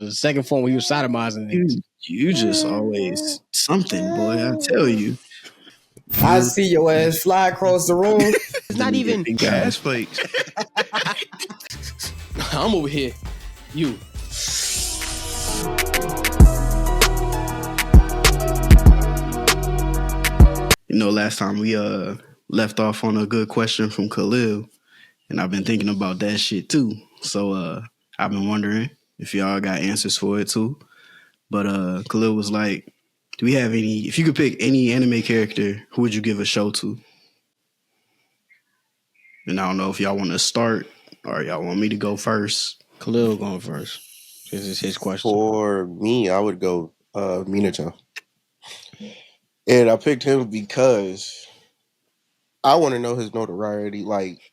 The second form when he was sodomizing niggas. You just always something, boy. I tell you. I see your ass fly across the room. It's not even Gas flakes. I'm over here. You. You know, last time we left off on a good question from Khalil, and I've been thinking about that shit too. So I've been wondering if y'all got answers for it too. But Khalil was like, do we have any, if you could pick any anime character, who would you give a show to? And I don't know if y'all want to start or y'all want me to go first. Khalil going first. This is his question. For me, I would go Minato. And I picked him because I want to know his notoriety. Like,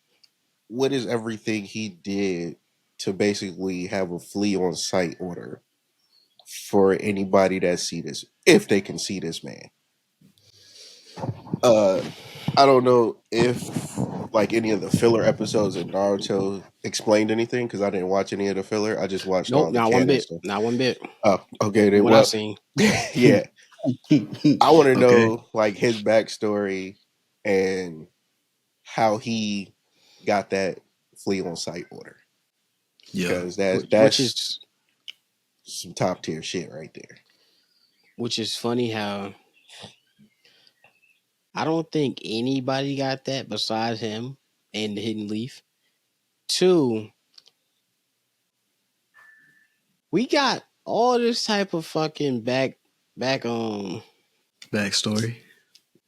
what is everything he did to basically have a flea on sight order for anybody that see this, if they can see this man? I don't know if like any of the filler episodes of Naruto explained anything because I didn't watch any of the filler. I just watched all the not canon one bit. stuff. Not one bit. Oh, okay. Then What I seen. Yeah. I want to know like his backstory and how he got that flea on sight order. Yeah, because that's some top tier shit right there. Which is funny how I don't think anybody got that besides him and the Hidden Leaf. 2, we got all this type of fucking backstory.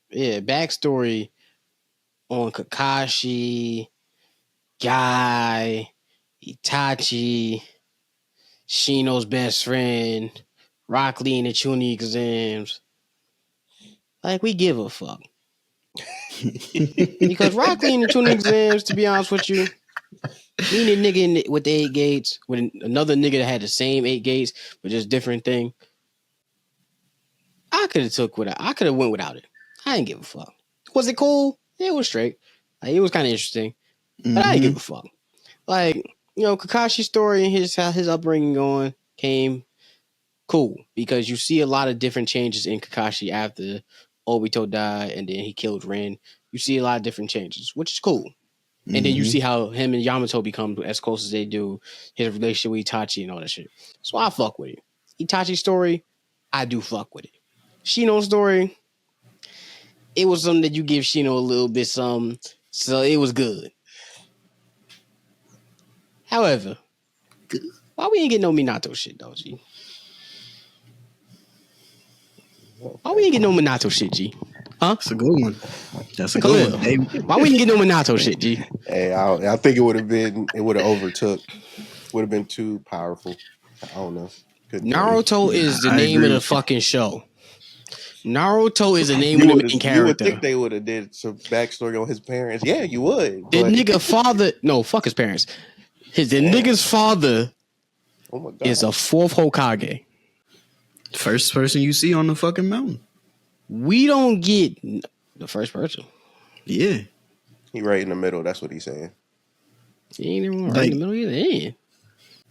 Yeah, backstory on Kakashi, Guy, Itachi, Shino's best friend, Rock Lee in the Chunin exams. Like, we give a fuck. Because Rock Lee in the Chunin exams, to be honest with you, me and a nigga with the 8 gates, with another nigga that had the same 8 gates, but just different thing. I could have went without it. I didn't give a fuck. Was it cool? Yeah, it was straight. Like, it was kind of interesting. But I didn't give a fuck. Like, you know, Kakashi's story and how his upbringing came cool. Because you see a lot of different changes in Kakashi after Obito died and then he killed Rin. You see a lot of different changes, which is cool. And then you see how him and Yamato become as close as they do, his relationship with Itachi and all that shit. So I fuck with it. Itachi's story, I do fuck with it. Shino's story, it was something that you give Shino a little bit some, so it was good. However, why we ain't get no Minato shit though, G? Why we ain't get no Minato shit, G? Huh? That's a good one. That's a good one, baby. Why we ain't get no Minato shit, G? Hey, I think it would have overtook. Would have been too powerful. I don't know. Naruto is the name of the fucking show. Naruto is the name of the main character. You would think they would have did some backstory on his parents. Yeah, you would. The nigga father, no, fuck his parents. Nigga's father is a 4th Hokage. First person you see on the fucking mountain. We don't get the first person. Yeah. He right in the middle. That's what he's saying. He ain't even right in the middle either.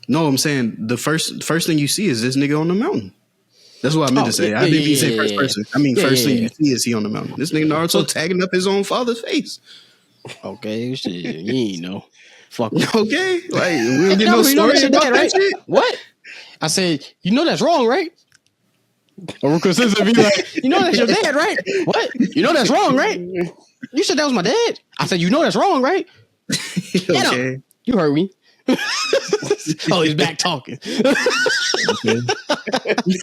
No, I'm saying the first thing you see is this nigga on the mountain. That's what I meant to say. I didn't even say first person. I mean, first thing you see is he on the mountain. This nigga Naruto tagging up his own father's face. Okay, shit, you ain't know. Fuck. Okay, like we don't get no story about that right? Shit. What? I said, you know that's wrong, right? Aruka says to be like, you know that's your dad, right? What? You know that's wrong, right? You said that was my dad. I said, you know that's wrong, right? Okay. You heard me. Oh, he's back talking. Okay. Oh, he's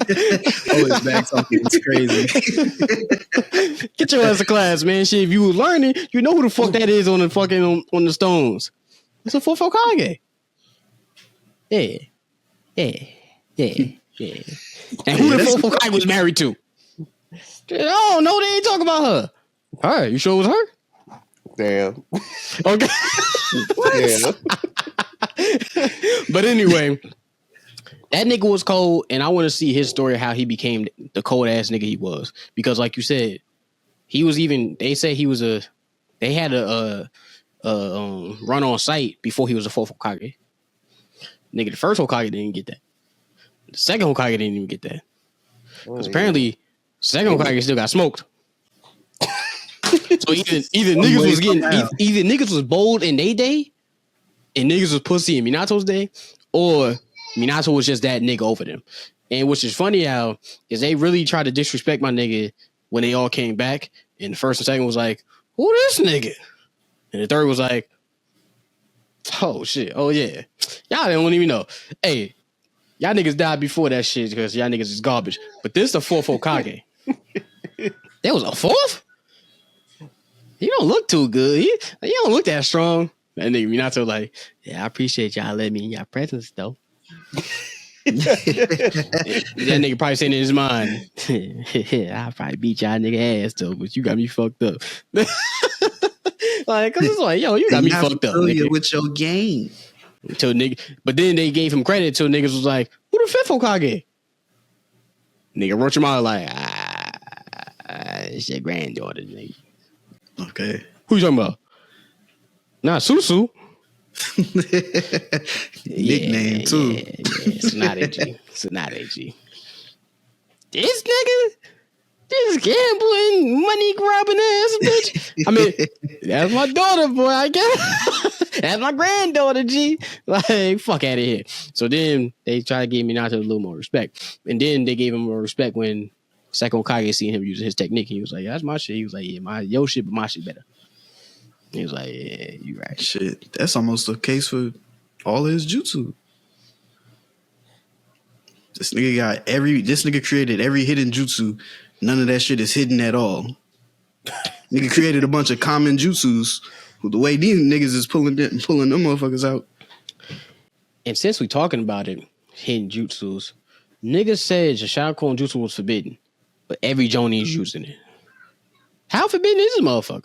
back talking. It's crazy. Get your ass to class, man. Shit, if you was learning, you know who the fuck that is on the fucking on the stones. It's a 4th Hokage. Yeah. And who the 4th Hokage was married to? Oh no, they ain't talking about her. All right, you sure it was her? Damn. Okay. Yeah. But anyway, that nigga was cold, and I want to see his story, how he became the cold ass nigga he was. Because, like you said, he was even. They say he was They had a run on site before he was a 4th Hokage. Nigga, the first Hokage didn't get that. The second Hokage didn't even get that. Because Oh, apparently, second Hokage still got smoked. So either niggas was getting either niggas was bold in their day, and niggas was pussy in Minato's day, or Minato was just that nigga over them. And which is funny how is they really tried to disrespect my nigga when they all came back, and the first and second was like, who this nigga? And the third was like, oh shit, oh yeah, y'all don't even know. Hey, y'all niggas died before that shit because y'all niggas is garbage. But this is the fourth Hokage. There was a fourth? He don't look too good. He don't look that strong. That nigga Minato like, yeah, I appreciate y'all letting me in y'all presence though. That nigga probably saying in his mind, I'll probably beat y'all nigga ass though, but you got me fucked up. Like, cause it's like, yo, you got me fucked up, nigga. With your game. Until nigga, but then they gave him credit till niggas was like, who the fifth Hokage? Nigga Orochimaru like, it's your granddaughter, nigga. Okay. Who you talking about? Nah, Susu. Nickname too. Yeah. Tsunade G. This nigga, this gambling, money grabbing ass bitch. I mean, that's my daughter, boy. I guess that's my granddaughter, G. Like, fuck out of here. So then they try to give Minato a little more respect, and then they gave him more respect when Second Hokage seen him using his technique. He was like, "That's my shit." He was like, "Yeah, your shit, but my shit better." He was like, "Yeah, you right." Shit, that's almost the case for all his jutsu. This nigga created every hidden jutsu. None of that shit is hidden at all. Nigga created a bunch of common jutsus. The way these niggas is pulling them motherfuckers out. And since we talking about it, hidden jutsus, niggas said the Shadow Clone jutsu was forbidden, but every Jonin is using it. How forbidden is this motherfucker?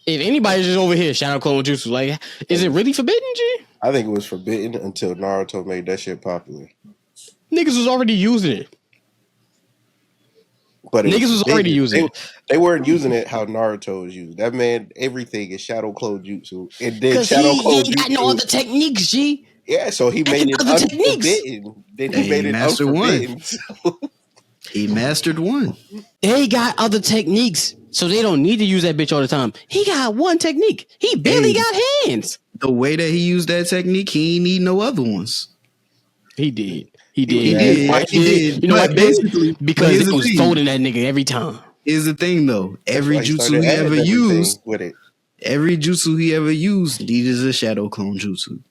If anybody's just over here, Shadow Clone jutsu, like, is it really forbidden, G? I think it was forbidden until Naruto made that shit popular. Niggas was already using it. But niggas was already using it. They weren't using it how Naruto was used. That man, everything is Shadow Clone Jutsu. And then Shadow Clone Jutsu. He ain't got no other techniques, G. Yeah, so he made it unforbidden. Then he made it unforbidden. He mastered one. They got other techniques, so they don't need to use that bitch all the time. He got one technique. He barely got hands. The way that he used that technique, he ain't need no other ones. He did. He did. You know what? Basically, because it was folding that nigga every time. Here's the thing, though. Every jutsu he ever used, needed a Shadow Clone jutsu.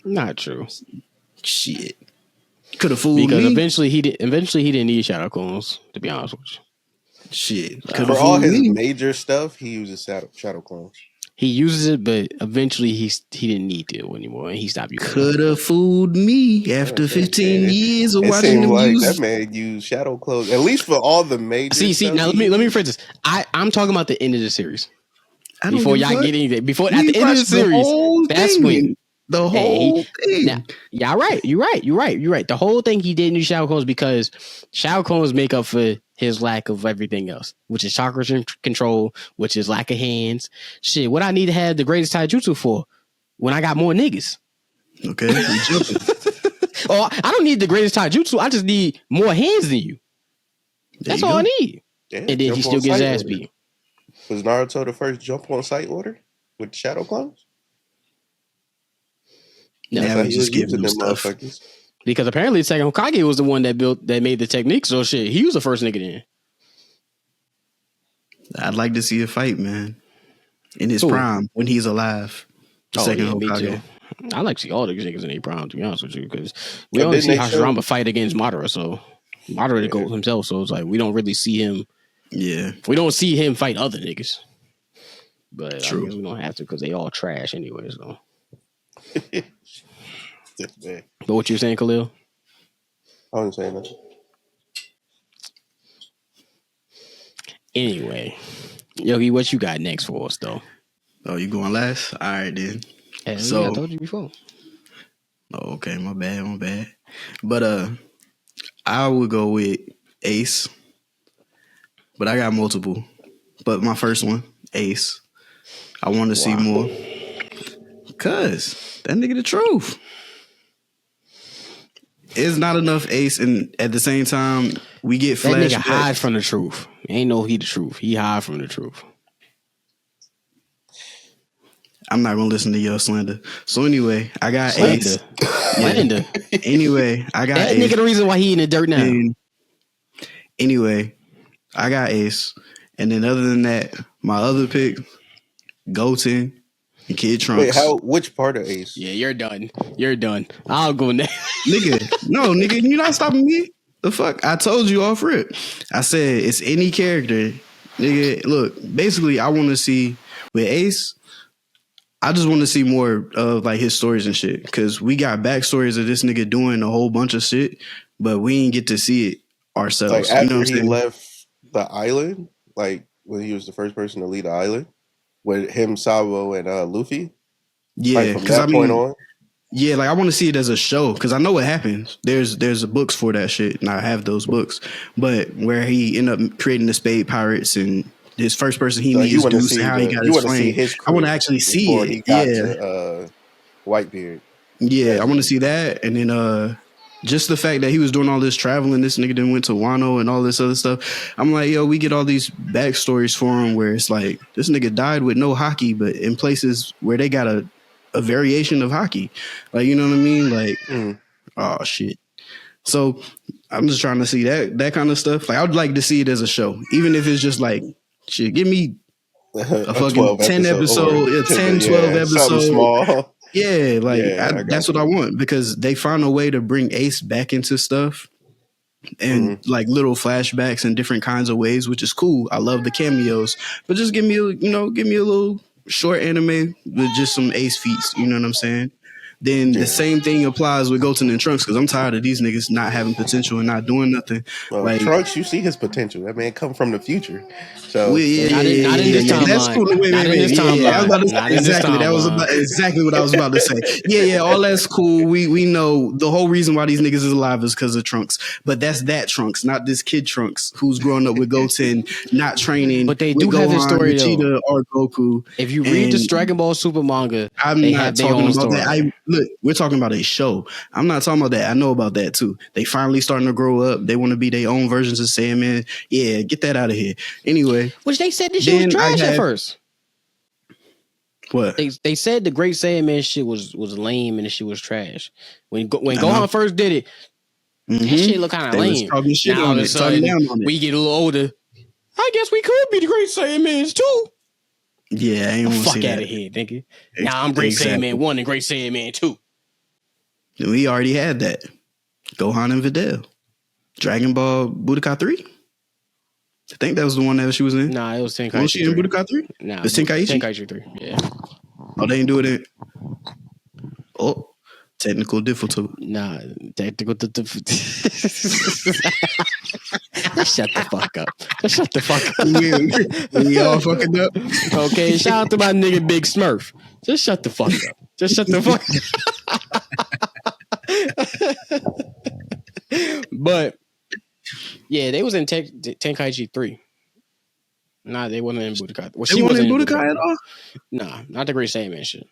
Not true. Shit. Could have fooled because me. Eventually he didn't need Shadow Clones, to be honest with you. Shit. For all his major stuff, he uses Shadow Clones. He uses it, but eventually he didn't need to anymore, and he stopped using it. Could have fooled me after 15 years of watching him like use. That man used Shadow Clones, at least for all the major. See. Now let me rephrase this. I'm talking about the end of the series. Before y'all get anything, at the end of the series, that's when the whole thing. Now, y'all right. You're right. The whole thing he didn't use Shadow Clones because Shadow Clones make up for his lack of everything else, which is chakra control, which is lack of hands. Shit, what I need to have the greatest taijutsu for when I got more niggas. Okay, we jumping. Oh, I don't need the greatest taijutsu. I just need more hands than you. That's all I need. Yeah, and then he still gets his ass beat. Was Naruto the first jump on sight order with the Shadow Clones? No, he was just giving them stuff. Because apparently the second Hokage was the one that made the technique. So shit, he was the first nigga in. I'd like to see a fight, man. In his prime, when he's alive. The second Hokage. I like to see all the niggas in their prime, to be honest with you, because we only see Hashirama fight against Madara, so Madara the GOAT himself, so it's like we don't really see him. Yeah. We don't see him fight other niggas. But true. I guess we don't have to because they all trash anyway, so. But what you saying, Khalil? I wasn't saying that. Anyway, Yogi, what you got next for us, though? Oh, you going last? All right, then. I told you before. Oh, okay, my bad. But I would go with Ace. But I got multiple. But my first one, Ace. I want to see more. Cause that nigga the truth. it's not enough Ace, and at the same time, we get That nigga flashbacks. hide from the truth. Ain't no he the truth. He hide from the truth. I'm not gonna listen to your slander. So anyway, I got Ace. Slander. Anyway, I got That Ace. nigga the reason why he in the dirt now. And anyway, I got Ace. And then other than that, my other pick, Goten and Kid Trunks. Wait, which part of Ace? Yeah, you're done. You're done. I'll go next. Nigga, you're not stopping me. The fuck? I told you off rip. I said it's any character. Nigga, look, basically I want to see with Ace, I just want to see more of like his stories and shit. Cause we got backstories of this nigga doing a whole bunch of shit, but we ain't get to see it ourselves. Like after you know what he left the island, like when he was the first person to leave the island, with him, Sabo, and Luffy. Yeah, like from that point on. Yeah, like I want to see it as a show because I know what happens. There's books for that shit, and I have those books. But where he ended up creating the Spade Pirates and his first person he meets Deuce and how he got his flame. I want to actually see it. He got to Whitebeard. Yeah, I want to see that, and then just the fact that he was doing all this traveling, this nigga then went to Wano and all this other stuff. I'm like, yo, we get all these backstories for him where it's like this nigga died with no hockey, but in places where they got a variation of hockey, like, you know what I mean? Like, oh shit. So I'm just trying to see that kind of stuff. Like, I would like to see it as a show, even if it's just like, shit, give me a fucking 10 episode, 10, 12 episodes. Small. Yeah, like that's what I want because they found a way to bring Ace back into stuff and like little flashbacks in different kinds of ways, which is cool. I love the cameos, but just give me a little short anime with just some Ace feats. You know what I'm saying? Then the same thing applies with Goten and Trunks because I'm tired of these niggas not having potential and not doing nothing. Well, like Trunks, you see his potential. That man come from the future. So not in this timeline. That's cool. Not in this timeline. Exactly. That was exactly what I was about to say. Yeah. All that's cool. We know the whole reason why these niggas is alive is because of Trunks. But that's that Trunks, not this kid Trunks who's growing up with Goten, not training. But they do have his story Vegeta or Goku. If you read the Dragon Ball Super manga, I'm not talking about that. Look, we're talking about a show. I'm not talking about that. I know about that too. They finally starting to grow up. They want to be their own versions of Saiyaman. Yeah, get that out of here. Anyway, which they said this shit was trash at first. What? They said the Great Saiyaman shit was lame and the shit was trash. When Gohan first did it, that shit looked kind of lame. Now all of a sudden, we get a little older. I guess we could be the Great Saiyamans too. Yeah, I ain't want to see that. Fuck out of here, nigga. Now I'm Great Saiyaman 1 and Great Saiyaman 2. We already had that. Gohan and Videl. Dragon Ball Budokai 3? I think that was the one that she was in. Nah, it was Tenkaichi 3. Was she in Budokai 3? Nah, it was Tenkaichi? Tenkaichi 3, yeah. Oh, they didn't do it in... Oh, technical difficulty. Nah, technical difficulty. Just shut the fuck up. Just shut the fuck up. We all fucking up. Okay, shout out to my nigga Big Smurf. Just shut the fuck up. Just shut the fuck up. But yeah, they was in Tenkaichi 3. Nah, they wasn't in Budokai. Well, she wasn't in Budokai at all? Nah, not the Great Saiyaman shit.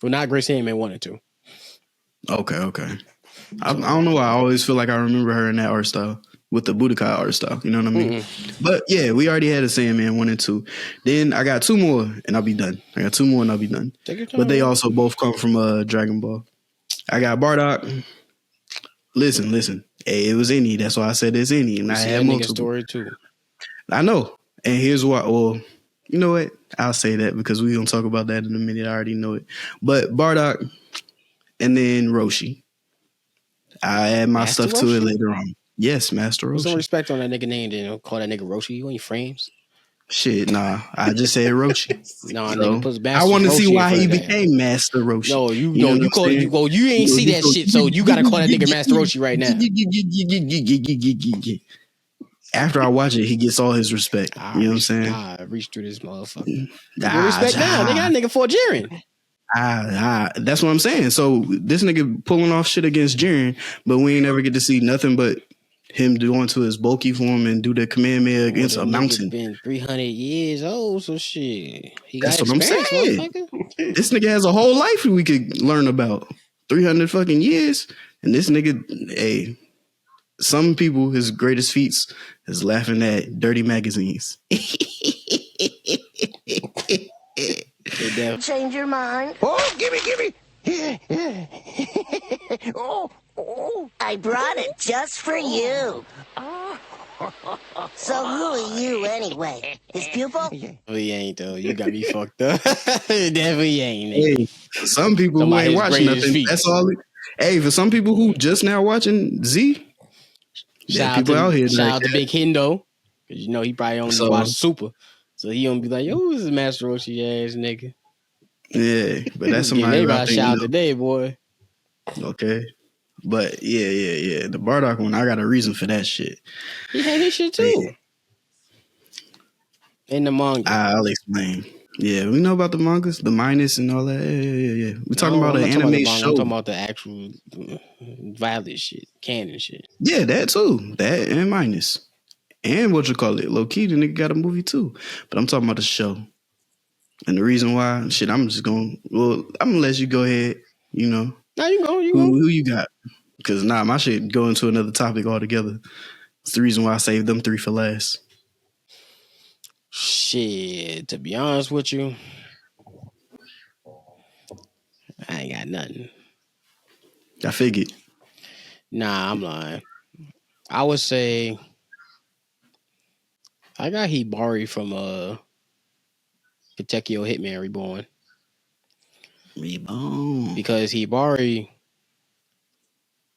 Well, not Great Saiyaman 1 and 2. Okay. I don't know why I always feel like I remember her in that art style with the Budokai art style. You know what I mean? But yeah, we already had a Saiyaman 1 and 2. Then I got 2 more and I'll be done. But they also both come from Dragon Ball. I got Bardock. Listen. Hey, it was any. That's why I said it's any. And I had multiple. Story too. I know. And here's why. Well, you know what? I'll say that because we're going to talk about that in a minute. I already know it. But Bardock and then Roshi. I add my Master stuff Roshi? to it later on. Yes, Master Roshi. Put some respect on that nigga name, then call that nigga Roshi. You ain't frames. Shit, nah. I just said Roshi. Nah, so, nigga puts Master I want to Roshi see why he became Master Roshi. No, you call it. Well, you ain't see that shit, so you gotta call that nigga Master Roshi right now. After I watch it, he gets all his respect. You know what I'm saying? I reached through this motherfucker. Respect now. Nigga, that nigga for Jiren. That's what I'm saying. So this nigga pulling off shit against Jiren, but we ain't never get to see nothing but him going to his bulky form and do the Kamehameha against a mountain. Been 300 years old, so shit. That's what I'm saying. This nigga has a whole life we could learn about. 300 fucking years. And this nigga, hey, some people, his greatest feats is laughing at dirty magazines. Change your mind? Oh, gimme! oh, I brought it just for you. So who are you anyway? His pupil? Oh, he ain't though. You got me fucked up. Definitely ain't. Hey, for some people who ain't watching nothing, that's all. Hey, for some people who just now watching Z, shout people out here. Shout out to Big Hindo, because you know he probably only watch Super, so he don't be like, "Yo, who's this Master Roshi ass nigga?" Yeah, but that's somebody. Shout out today, boy. Okay, but yeah. The Bardock one, I got a reason for that shit. He had his shit too. Yeah. In the manga, I'll explain. Yeah, we know about the mangas, the minus and all that. Yeah. We're talking about an anime show. I'm talking about the actual Violet shit, canon shit. Yeah, that too. That and minus. And what you call it, low key, the nigga got a movie too. But I'm talking about the show. And the reason why, I'm gonna let you go ahead, you know. No, you go. Who you got? Because my shit go into another topic altogether. It's the reason why I saved them 3 for last. Shit, to be honest with you, I ain't got nothing. I figured. Nah, I'm lying. I would say I got Hibari from Katekyo Hitman Reborn. Because Hibari,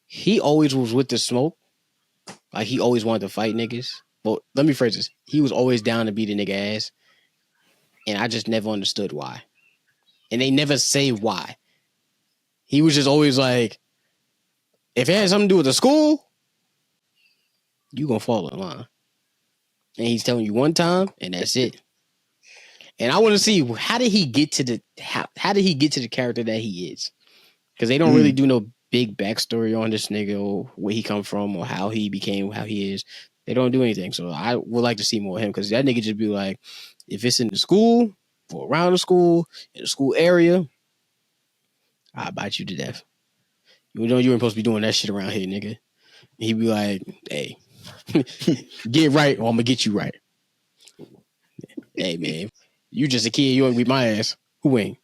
he always was with the smoke. Like, he always wanted to fight niggas. Well, let me phrase this. He was always down to beat a nigga ass. And I just never understood why. And they never say why. He was just always like, if it had something to do with the school, you gonna fall in line. And he's telling you one time, and that's it. And I want to see, how did he get to the character that he is? Because they don't really do no big backstory on this nigga, or where he come from, or how he became how he is. They don't do anything. So I would like to see more of him, because that nigga just be like, if it's in the school, or around the school, in the school area, I'll bite you to death. You know you weren't supposed to be doing that shit around here, nigga. He'd be like, hey, get right, or I'm gonna get you right. Hey, man, you just a kid, you ain't beat my ass. Who ain't?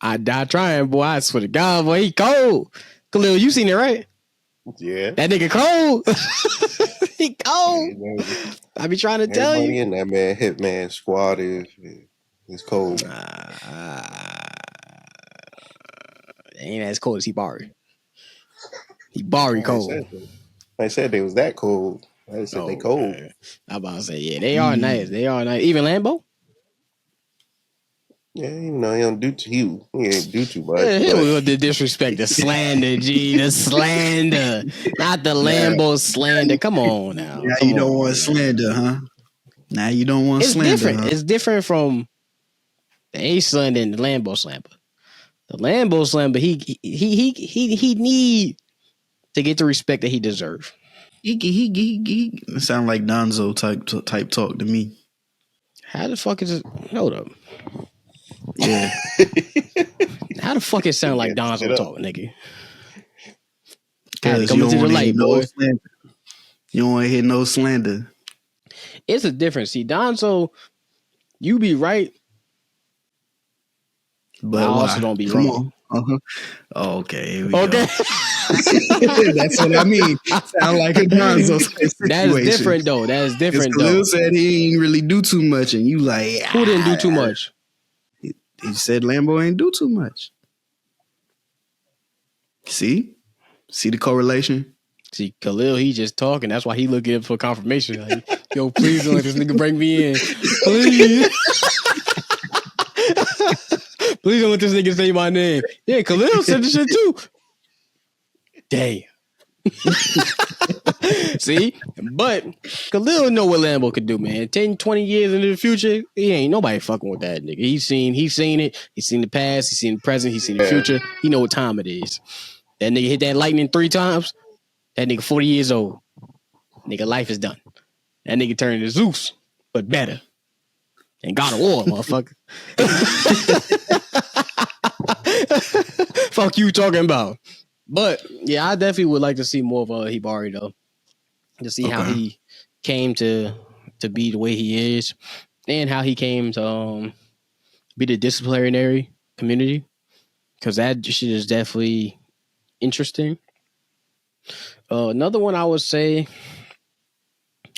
I die trying, boy. I swear to God, boy, he cold. Khalil, you seen it, right? Yeah. That nigga cold. He cold. I be trying to tell you. In that man Hitman squad is cold. Ain't as cold as Hibari. Hibari cold. I said they was that cold. I said they cold. I'm about to say, yeah, they are nice. They are nice. Even Lambo? Yeah, you know, he ain't do too much. Yeah, the disrespect, the slander, G, the slander. Not the Lambo slander. Come on now. Now you don't want slander, huh? Now you don't want slander. Different. Huh? It's different from the Ace slander and the Lambo slander. The Lambo slander, he need to get the respect that he deserves. He sound like Donzo type talk to me. How the fuck is it? Hold up. Yeah. How the fuck it sound like Donzo talk, nigga? Because you don't want to hear no slander. You don't want to hear no slander. It's a difference. See, Donzo, you be right, but I also don't be wrong. Uh-huh. Oh, okay. Here we go. That's what I mean. Sound like a Donzo situation. That is different, though. That is different, though. Khalil said he ain't really do too much, and you like, who didn't do too much? He said Lambo ain't do too much. See the correlation? See, Khalil, he just talking. That's why he looking for confirmation. Like, yo, please don't let this nigga bring me in. Please. Please don't let this nigga say my name. Yeah, Khalil said this shit too. Damn. See? But Khalil know what Lambo could do, man. 10, 20 years into the future, he ain't nobody fucking with that nigga. He's seen it. He's seen the past. He's seen the present. He's seen the future. He know what time it is. That nigga hit that lightning 3 times. That nigga 40 years old. Nigga, life is done. That nigga turned into Zeus, but better. And God of War, motherfucker. Fuck you talking about. But yeah, I definitely would like to see more of Hibari though, to see how he came to be the way he is, and how he came to be the disciplinary community, because that shit is definitely interesting. Another one I would say,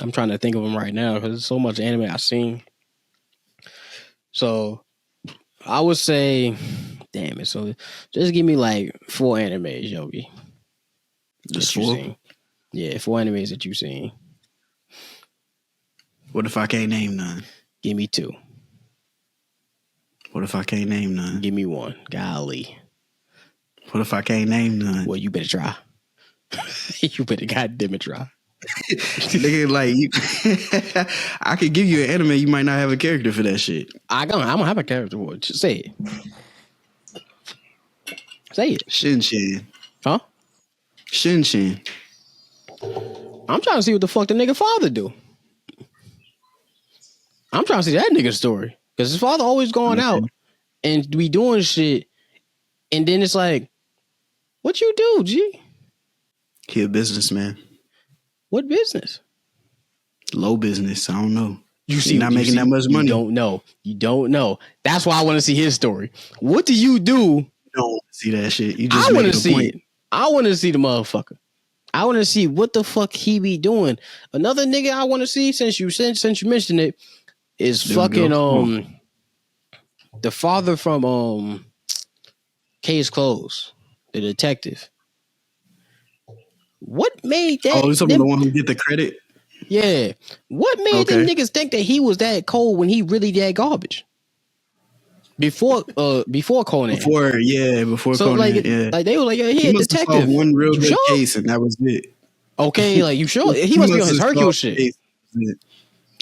I'm trying to think of them right now because there's so much anime I've seen. So I would say, damn it. So just give me like 4 animes, Yogi. Just that you 4? seen. Yeah, 4 animes that you've seen. What if I can't name none? Give me 2. What if I can't name none? Give me 1. Golly. What if I can't name none? Well, you better try. You better goddamn it try. Nigga, like I could give you an anime, you might not have a character for that shit. I'm gonna have a character for it. Just say it. Say it. Shin-Chan. Huh? Shin-Chan. I'm trying to see what the fuck the nigga father do. I'm trying to see that nigga story. Because his father always going out and be doing shit. And then it's like, what you do, G? He a businessman. What business? Low business. I don't know. You see, He's not making that much money. You don't know. That's why I want to see his story. What do you do? You don't want to see that shit. You just I want to the see point. it. I want to see the motherfucker. I want to see what the fuck he be doing. Another nigga I want to see since you mentioned it is fucking the father from Case Closed, the detective. What made that? Oh, you're the one who get the credit? Yeah. What made them niggas think that he was that cold when he really that garbage? Before Conan. Before So Conan. like they were like, yeah, he a must detective. have solved one real You good sure? case, and that was it. Okay, like you sure? He must be on his Hercules shit.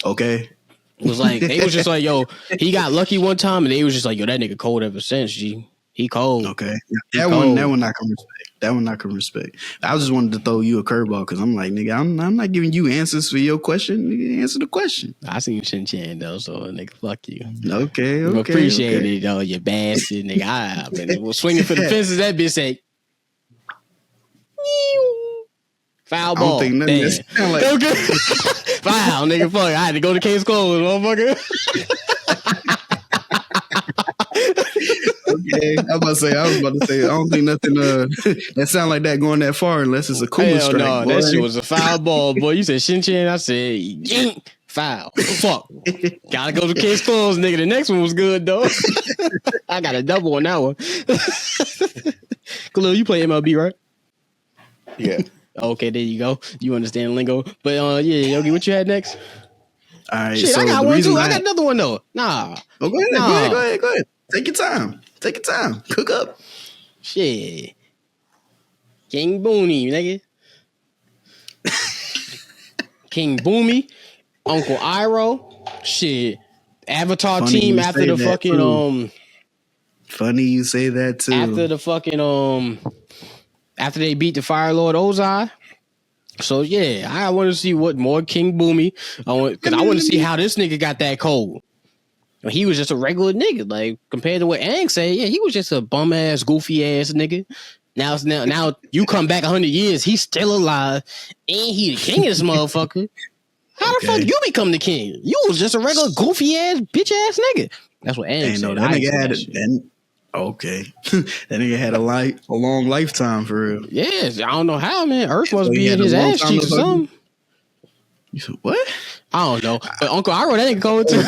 Okay. It was like they was just like, yo, he got lucky one time, and they was just like, yo, that nigga cold ever since. G, he cold. Okay, that one I can respect. That one I can respect. I just wanted to throw you a curveball because I'm like, nigga, I'm not giving you answers for your question. Nigga, answer the question. I seen Shin-Chan though, so nigga, fuck you. Okay, Appreciate it though, you bastard, nigga. I've been swinging for the fences. That bitch say, foul ball. I don't think nothing. Damn. Like okay. Foul, nigga. Fuck. I had to go to Case Closed, motherfucker. Okay, I was about to say, I don't think nothing that sound like that going that far unless it's a cooler strike. No, boy. that shit was a foul ball, boy. You said Shin-Chan, I said yink, foul. Fuck. Gotta go to Case Closed, nigga. The next one was good though. I got a double on that one. Khalil, you play MLB, right? Yeah. Okay, there you go. You understand lingo. But yeah, Yogi, what you had next? All right, shit, so I got one too. I got another one though. Nah. Oh, go ahead. Take your time. Cook up. Shit. King Boomy, nigga. King Boomy. Uncle Iroh. Shit. Avatar Funny team after the fucking too. Funny you say that too. After the fucking after they beat the Fire Lord Ozai. So yeah, I want to see what more King Boomy. I want to see how this nigga got that cold. He was just a regular nigga, like compared to what Aang said. Yeah, he was just a bum ass, goofy ass nigga. Now you come back 100 years, he's still alive, and he the king of this motherfucker. How the fuck you become the king? You was just a regular goofy ass, bitch ass nigga. That's what Aang said. That nigga had that nigga had a long lifetime for real. Yes, I don't know how, man. Earth must be in his ass cheeks or something. You said what? I don't know. But Uncle Iroh, that nigga cold too.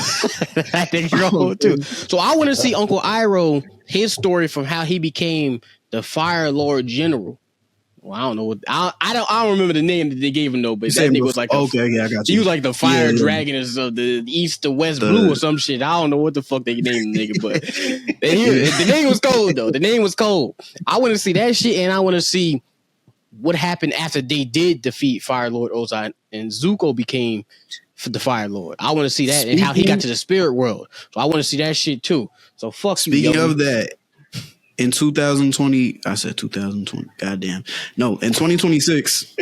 That nigga cold too. So I want to see Uncle Iroh, his story from how he became the Fire Lord General. Well, I don't know what I don't remember the name that they gave him though, but that nigga was like I got you. He was like the fire dragon of the east to west blue or some shit. I don't know what the fuck they named the nigga, but the name was cold though. The name was cold. I want to see that shit, and I want to see what happened after they did defeat Fire Lord Ozai and Zuko became the Fire Lord. I want to see that and how he got to the spirit world. So I want to see that shit too. So fuck you. Speaking of that, in 2020, I said 2020. Goddamn. No, in 2026.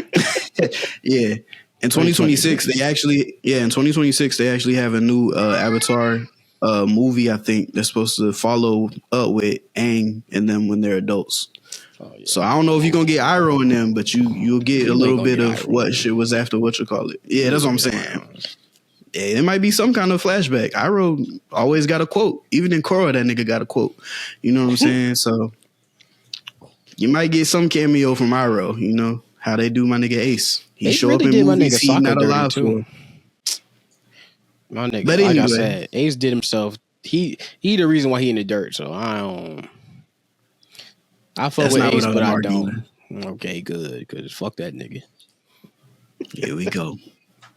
Yeah. In 2026, they actually have a new Avatar movie, I think, that's supposed to follow up with Aang and them when they're adults. Oh, yeah. So I don't know if you're gonna get Iroh in them, but you'll get a little bit of Iroh. what shit was after what you call it. Yeah, that's what I'm saying. Yeah, it might be some kind of flashback. Iroh always got a quote. Even in Korra, that nigga got a quote. You know what I'm saying? So you might get some cameo from Iroh. You know how they do my nigga Ace. He show really up in did my movies nigga he Sokka not dirty alive too. for. My nigga, But like anyway, I said, Ace did himself. He the reason why he in the dirt. So I don't. I fuck with Ace, but I don't. Okay, good. Cause fuck that nigga. Here we go.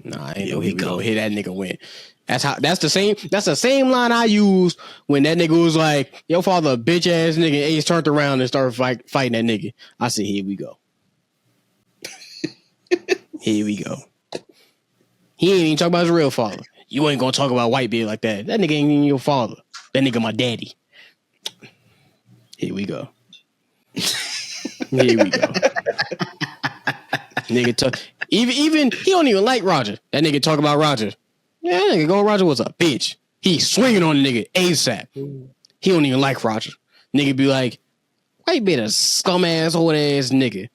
Nah, I ain't no here we go. Here that nigga went. That's the same line I used when that nigga was like, your father a bitch ass nigga. Ace turned around and started fighting that nigga. I said, here we go. Here we go. He ain't even talking about his real father. You ain't gonna talk about Whitebeard like that. That nigga ain't even your father. That nigga my daddy. Here we go. Here we go. Nigga talk. Even he don't even like Roger. That nigga talk about Roger. Yeah, that nigga Gold Roger was a bitch. He swinging on the nigga ASAP. He don't even like Roger. Nigga be like, Whitebeard a scum ass old ass nigga.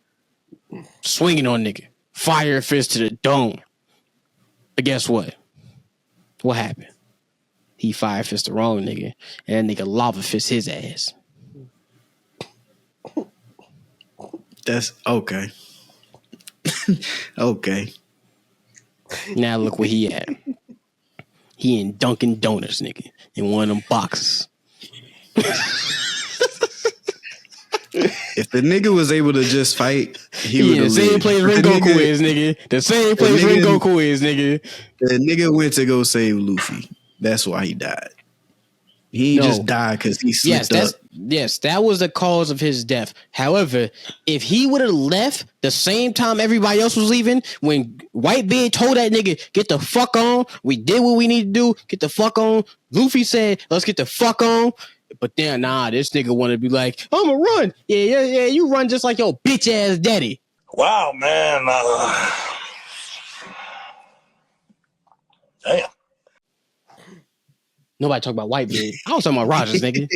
Swinging on nigga. Fire fist to the dome. But guess what? What happened? He fire fist the wrong nigga, and that nigga lava fist his ass. That's okay. Okay. Now look where he at. He in Dunkin' Donuts, nigga, in one of them boxes. If the nigga was able to just fight, he would have the same place Rengoku is, nigga. The same place Rengoku is, nigga. The nigga went to go save Luffy. That's why he died. He just died because he slipped up. Yes, that was the cause of his death. However, if he would have left the same time everybody else was leaving, when Whitebeard told that nigga, get the fuck on, we did what we need to do, get the fuck on. Luffy said, let's get the fuck on. But then, this nigga want to be like, I'ma run. Yeah, you run just like your bitch ass daddy. Wow, man. Damn. Nobody talk about Whitebeard. I was talking about Rogers, nigga.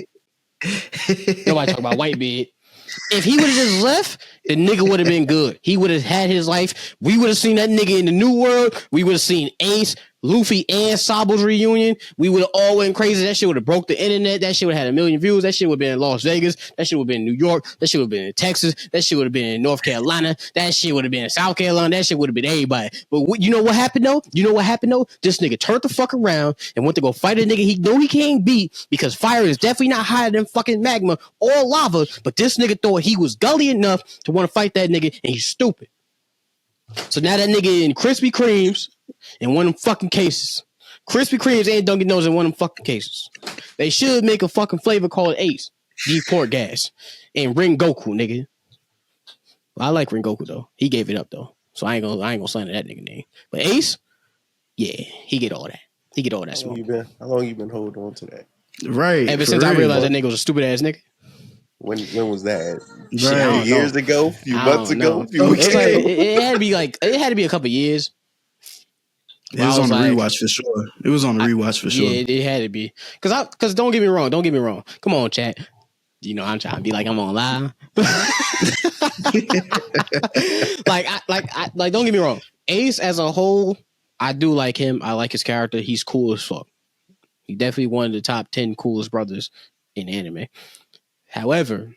Nobody talk about Whitebeard. If he would have just left, the nigga would have been good. He would have had his life. We would have seen that nigga in the new world. We would have seen Ace, Luffy, and Sabo's reunion. We would have all went crazy. That shit would have broke the internet. That shit would have had 1 million views. That shit would have been in Las Vegas. That shit would have been in New York. That shit would have been in Texas. That shit would have been in North Carolina. That shit would have been in South Carolina. That shit would have been everybody. But you know what happened though? This nigga turned the fuck around and went to go fight a nigga he know he can't beat because fire is definitely not higher than fucking magma or lava. But this nigga thought he was gully enough to want to fight that nigga, and he's stupid. So now that nigga in Krispy Kremes in one of them fucking cases. Krispy Kremes and Dunkin' Donuts in one of them fucking cases. They should make a fucking flavor called Ace. Beef pork gas. And Rengoku, nigga. Well, I like Rengoku though. He gave it up though. So I ain't gonna slander that nigga name. But Ace, yeah, he get all that. He get all that smoke. How long you been holding on to that? Right. Ever since I realized that nigga was a stupid ass nigga. When was that? Right. Years ago? Few months ago? It had to be a couple years. It was on the rewatch for sure. It was on the rewatch for sure. Yeah, it had to be. Cause don't get me wrong. Come on, chat. You know, I'm trying to be like I'm on live. like don't get me wrong. Ace as a whole, I do like him. I like his character. He's cool as fuck. He definitely one of the top 10 coolest brothers in anime. However,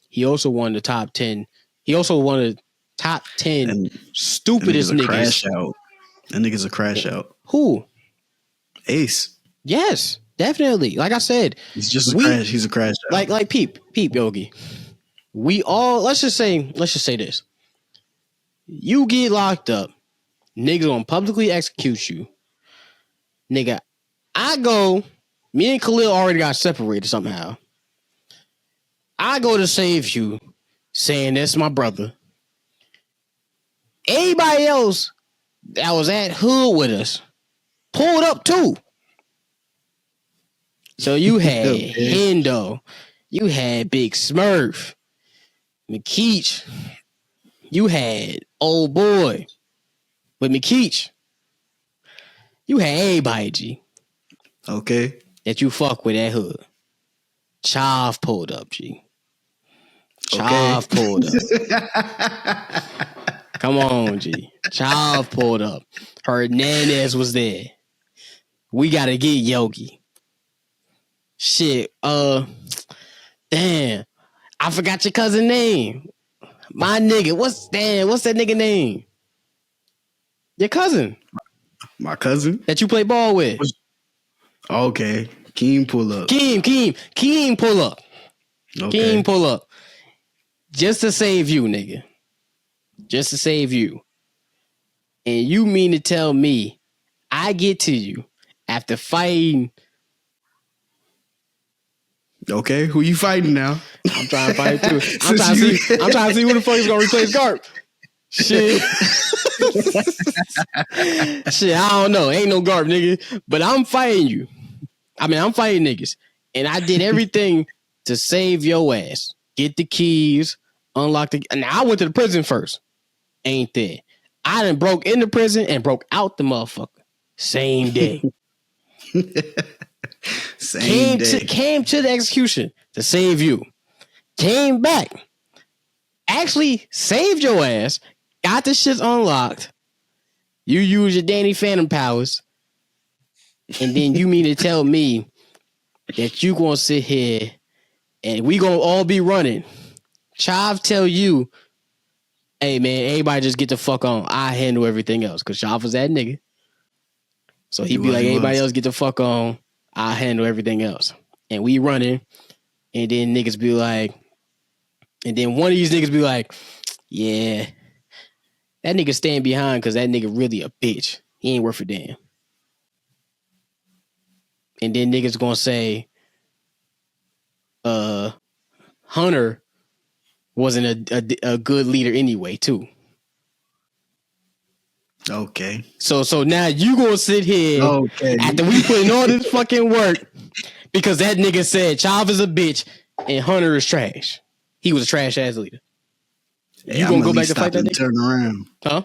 he also won the top 10. He also won the top 10 stupidest niggas. Crash out. That nigga's a crash out. Who? Ace. Yes, definitely. Like I said, he's just a crash. He's a crash out. Like peep Yogi. We all let's just say this. You get locked up, niggas gonna publicly execute you. Nigga, me and Khalil already got separated somehow. I go to save you, saying that's my brother. Everybody else that was at hood with us pulled up too. So you had Hendo, you had Big Smurf, McKeach, you had old boy with McKeach. You had everybody, G. Okay. That you fuck with that hood. Chav pulled up, G. Chav pulled up. Come on, G. Chav pulled up. Hernandez was there. We gotta get Yogi. Shit. Damn. I forgot your cousin name. My nigga. What's that nigga name? Your cousin. My cousin that you play ball with. Okay. Keem pull up. Keem pull up. Okay. Keem pull up. Just to save you, nigga. Just to save you. And you mean to tell me I get to you after fighting? Okay, who you fighting now? I'm trying to fight too. I'm trying to see who the fuck is gonna replace Garp. Shit. Shit, I don't know. Ain't no Garp, nigga. But I'm fighting you. I mean, I'm fighting niggas. And I did everything to save your ass. Get the keys, unlock the... Now, I went to the prison first. Ain't there. I done broke into prison and broke out the motherfucker. Same day. Came to the execution to save you. Came back. Actually saved your ass. Got the shit unlocked. You use your Danny Phantom powers. And then you mean to tell me that you gonna sit here and we gonna all be running. Chav tell you, hey man, everybody just get the fuck on. I handle everything else. Cause Chav was that nigga. So he'd be like, everybody else get the fuck on. I handle everything else. And we running. And then niggas be like, and then one of these niggas be like, yeah, that nigga stand behind because that nigga really a bitch. He ain't worth a damn. And then niggas gonna say, Hunter wasn't a good leader anyway, too. Okay. So now you gonna sit here after we put in all this fucking work because that nigga said Chav is a bitch and Hunter is trash. He was a trash ass leader. Hey, you gonna go back to fight that nigga? Turn around. Huh?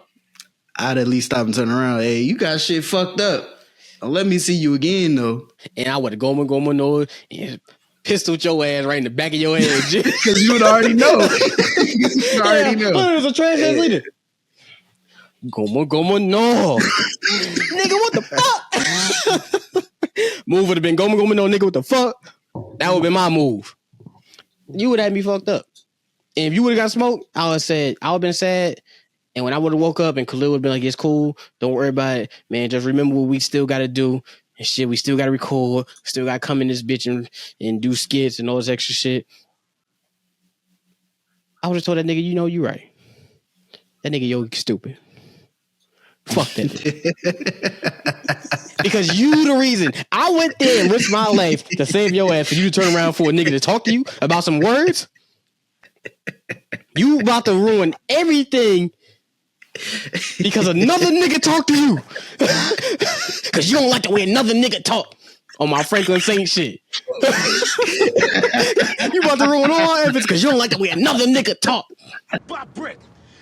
I'd at least stop and turn around. Hey, you got shit fucked up. Let me see you again, though. And I would have gone no and pistoled your ass right in the back of your head. Because you would already know. You already know. Hunter was a trash ass leader. Goma, no. Nigga, what the fuck? Move would have been Goma, no, nigga, what the fuck? That would have been my move. You would have had me fucked up. And if you would have got smoked, I would have been sad. And when I would have woke up and Khalil would have been like, it's cool. Don't worry about it. Man, just remember what we still got to do. And shit, we still got to record. Still got to come in this bitch and do skits and all this extra shit. I would have told that nigga, you know, you right. That nigga, yo, stupid. Fuck that nigga. Because you the reason. I went there and risked my life to save your ass for you to turn around for a nigga to talk to you about some words. You about to ruin everything because another nigga talk to you. Because you don't like the way another nigga talk on my Franklin Saint shit. You about to ruin all our efforts because you don't like the way another nigga talk. Bob Brick.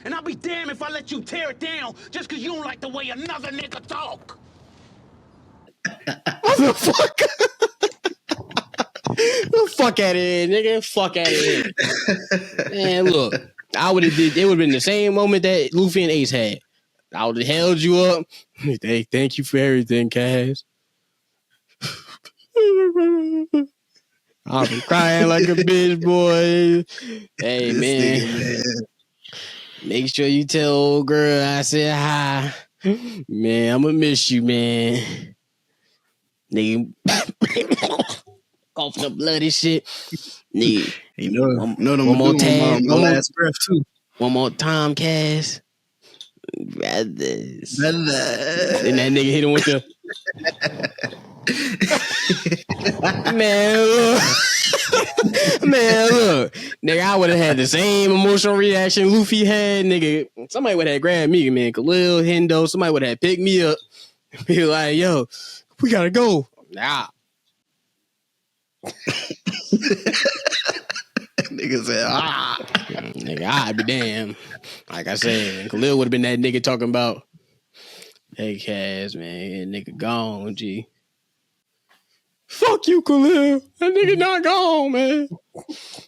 And I'll be damned if I let you tear it down just because you don't like the way another nigga talk. What the fuck? Fuck out of here, nigga. Fuck out of here. Man, look. I would have did. It would have been the same moment that Luffy and Ace had. I would have held you up. Hey, thank you for everything, Cass. I'll be crying like a bitch, boy. Hey, man. Make sure you tell old girl I said hi. Man, I'm gonna miss you, man. Nigga. Coughing up bloody shit. Nigga. You know, one more time. My last breath, too. One more time, Cass. Brothers. And that nigga hit him with the... Man, look. Nigga, I would have had the same emotional reaction Luffy had, nigga. Somebody would have grabbed me, man. Khalil, Hendo, somebody would have picked me up. Be like, yo, we gotta go. Nah. Nigga said, Nigga, I'd be damn. Like I said, Khalil would have been that nigga talking about, hey, Cass, man, nigga gone, G. Fuck you, Khalil. That nigga not gone, man.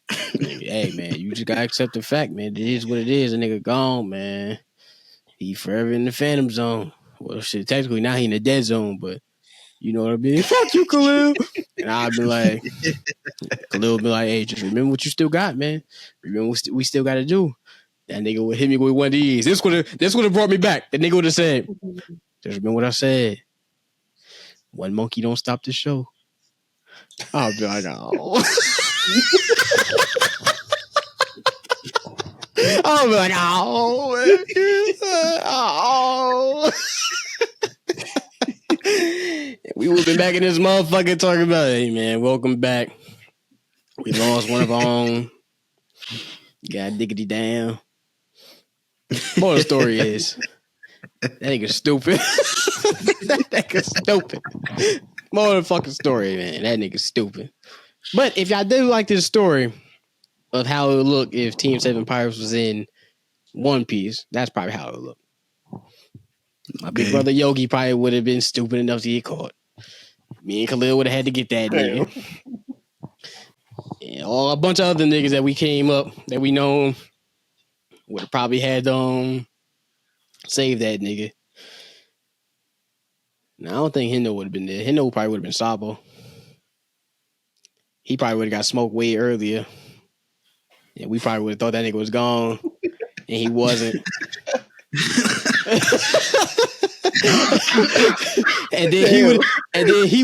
Nigga, hey, man, you just gotta accept the fact, man. It is what it is. A nigga gone, man. He forever in the Phantom Zone. Well, shit, technically now he in the dead zone, but you know what I mean? Fuck you, Khalil. And I'd be like, Khalil would be like, hey, just remember what you still got, man. Remember what we still got to do. That nigga would hit me with one of these. This would have brought me back. The nigga would have said, just remember what I said. One monkey don't stop the show. I'll be like, oh. I'll be like, oh. Oh. We would have been back in this motherfucker talking about, hey, man, welcome back. We lost one of our own. God diggity damn. More of the story is, that nigga stupid. That nigga stupid. More of the fucking story, man. That nigga stupid. But if y'all do like this story of how it would look if Team 7 Pirates was in One Piece, that's probably how it would look. My big brother Yogi probably would have been stupid enough to get caught. Me and Khalil would have had to get that nigga. And a bunch of other niggas that we came up, that we know, would have probably had save that nigga. Now, I don't think Hendo would have been there. Hendo probably would have been Sabo. He probably would have got smoked way earlier. And we probably would have thought that nigga was gone. And he wasn't. And then